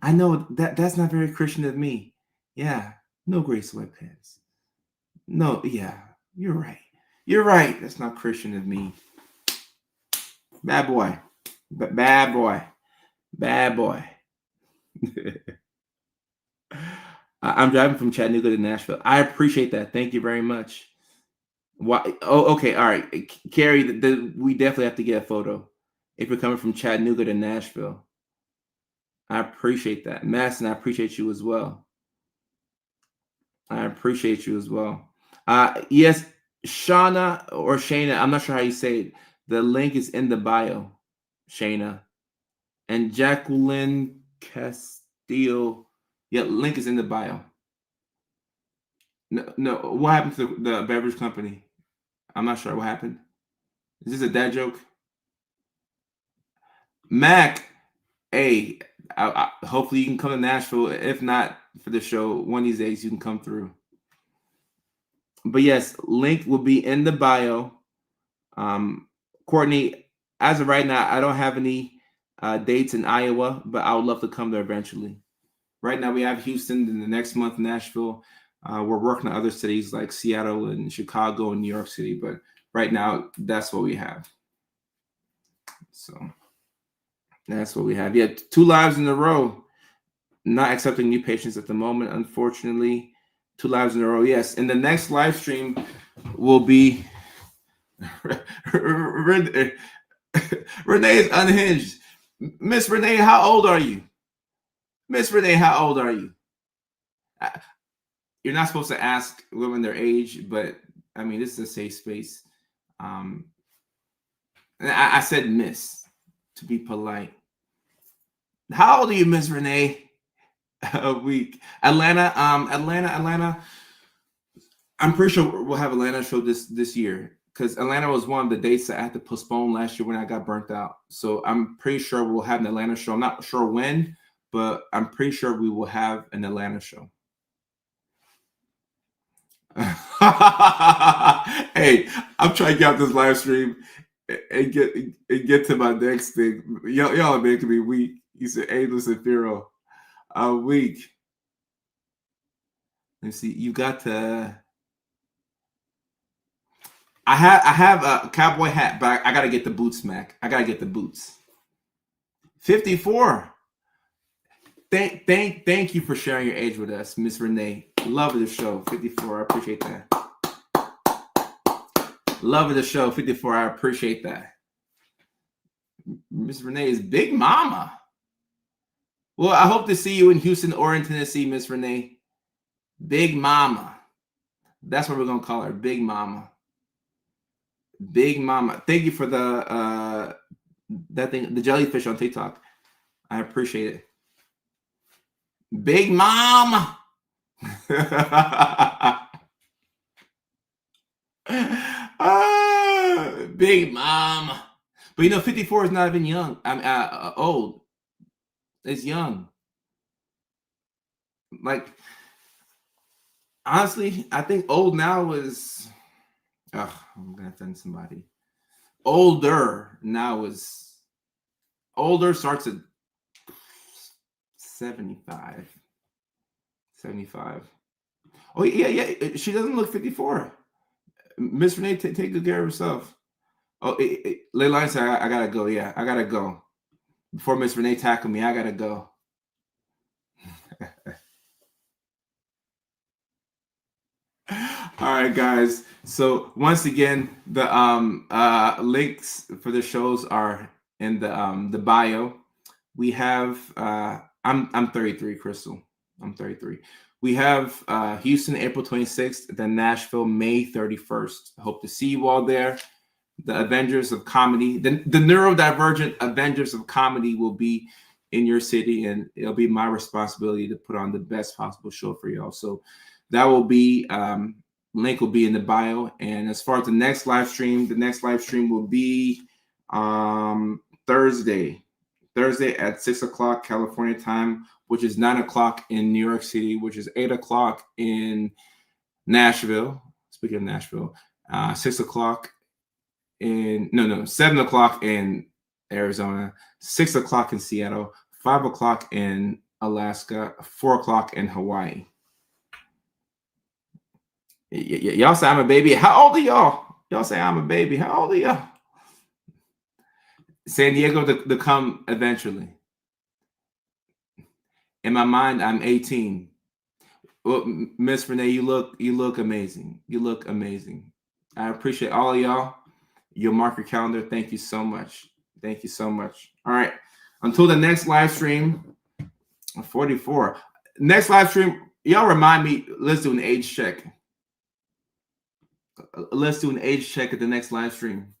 I know that's not very Christian of me. Yeah, no gray sweatpants. No, yeah, you're right. You're right. That's not Christian of me. Bad boy. Bad boy. Bad boy. I'm driving from Chattanooga to Nashville. I appreciate that. Thank you very much. Why? Oh, okay. All right. Carrie, we definitely have to get a photo if you're coming from Chattanooga to Nashville. I appreciate that. Masson, I appreciate you as well. I appreciate you as well. Yes, Shauna or Shayna, I'm not sure how you say it. The link is in the bio, Shayna. And Jacqueline Castillo. Yeah, link is in the bio. No. What happened to the beverage company? I'm not sure what happened. Is this a dad joke? Mac, hey, hopefully you can come to Nashville. If not for the show, one of these days you can come through. But yes, link will be in the bio. Courtney, as of right now, I don't have any dates in Iowa, but I would love to come there eventually. Right now we have Houston, and the next month Nashville. We're working on other cities like Seattle and Chicago and New York City, but right now that's what we have. So that's what we have. Yeah, 2 lives in a row. Not accepting new patients at the moment, unfortunately. 2 lives in a row. Yes, and the next live stream will be Renee is unhinged. Miss Renee, how old are you? Miss Renee, how old are you? You're not supposed to ask women their age, but I mean, this is a safe space. And I said miss to be polite. How old are you, Miss Renee? A week. Atlanta. I'm pretty sure we'll have Atlanta show this year because Atlanta was one of the dates that I had to postpone last year when I got burnt out. So I'm pretty sure we'll have an Atlanta show. I'm not sure when, but I'm pretty sure we will have an Atlanta show. Hey, I'm trying to get out this live stream and get to my next thing. Y'all are making me weak. He said, "Hey, listen, Firo, I'm weak." Let's see. You got to. I have a cowboy hat, but I gotta get the boots, Mac. I gotta get the boots. 54. Thank you for sharing your age with us, Miss Renee. Love of the show, 54. I appreciate that. Love of the show, 54. I appreciate that. Miss Renee is Big Mama. Well, I hope to see you in Houston or in Tennessee, Miss Renee. Big Mama. That's what we're gonna call her, Big Mama. Big Mama. Thank you for the that thing, the jellyfish on TikTok. I appreciate it. Big Mama. Big Mama. But you know, 54 is not even young. I'm old. It's young. Like, honestly, I think old now is. I'm gonna offend somebody. Older now is. Older starts at 75. 75. Oh yeah. She doesn't look 54. Miss Renee, take good care of herself. Oh, Leilani said, I gotta go. Yeah, I gotta go. Before Miss Renee tackle me, I gotta go. All right, guys. So once again, the links for the shows are in the bio. We have I'm 33, Crystal. I'm 33. We have Houston, April 26th, then Nashville, May 31st. Hope to see you all there. The Avengers of Comedy, the neurodivergent Avengers of Comedy will be in your city, and it'll be my responsibility to put on the best possible show for y'all. So that will be link will be in the bio. And as far as the next live stream will be Thursday at 6 o'clock California time, which is 9 o'clock in New York City, which is 8 o'clock in Nashville. Speaking of Nashville, 6 o'clock in 7 o'clock in Arizona, 6 o'clock in Seattle, 5 o'clock in Alaska, 4 o'clock in Hawaii. Y'all say I'm a baby. How old are y'all? Y'all say I'm a baby. How old are y'all? San Diego to come eventually. In my mind, I'm 18. Well, Miss Renee, you look amazing. You look amazing. I appreciate all of y'all. You'll mark your calendar. Thank you so much. Thank you so much. All right. Until the next live stream, 44. Next live stream, y'all remind me, let's do an age check. Let's do an age check at the next live stream.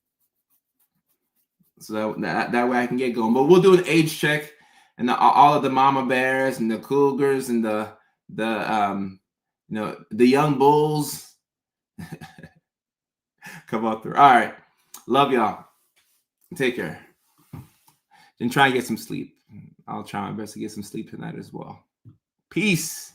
So that way I can get going. But we'll do an age check, and all of the mama bears and the cougars and the young bulls come up through. All right. Love y'all. Take care. And try and get some sleep. I'll try my best to get some sleep tonight as well. Peace.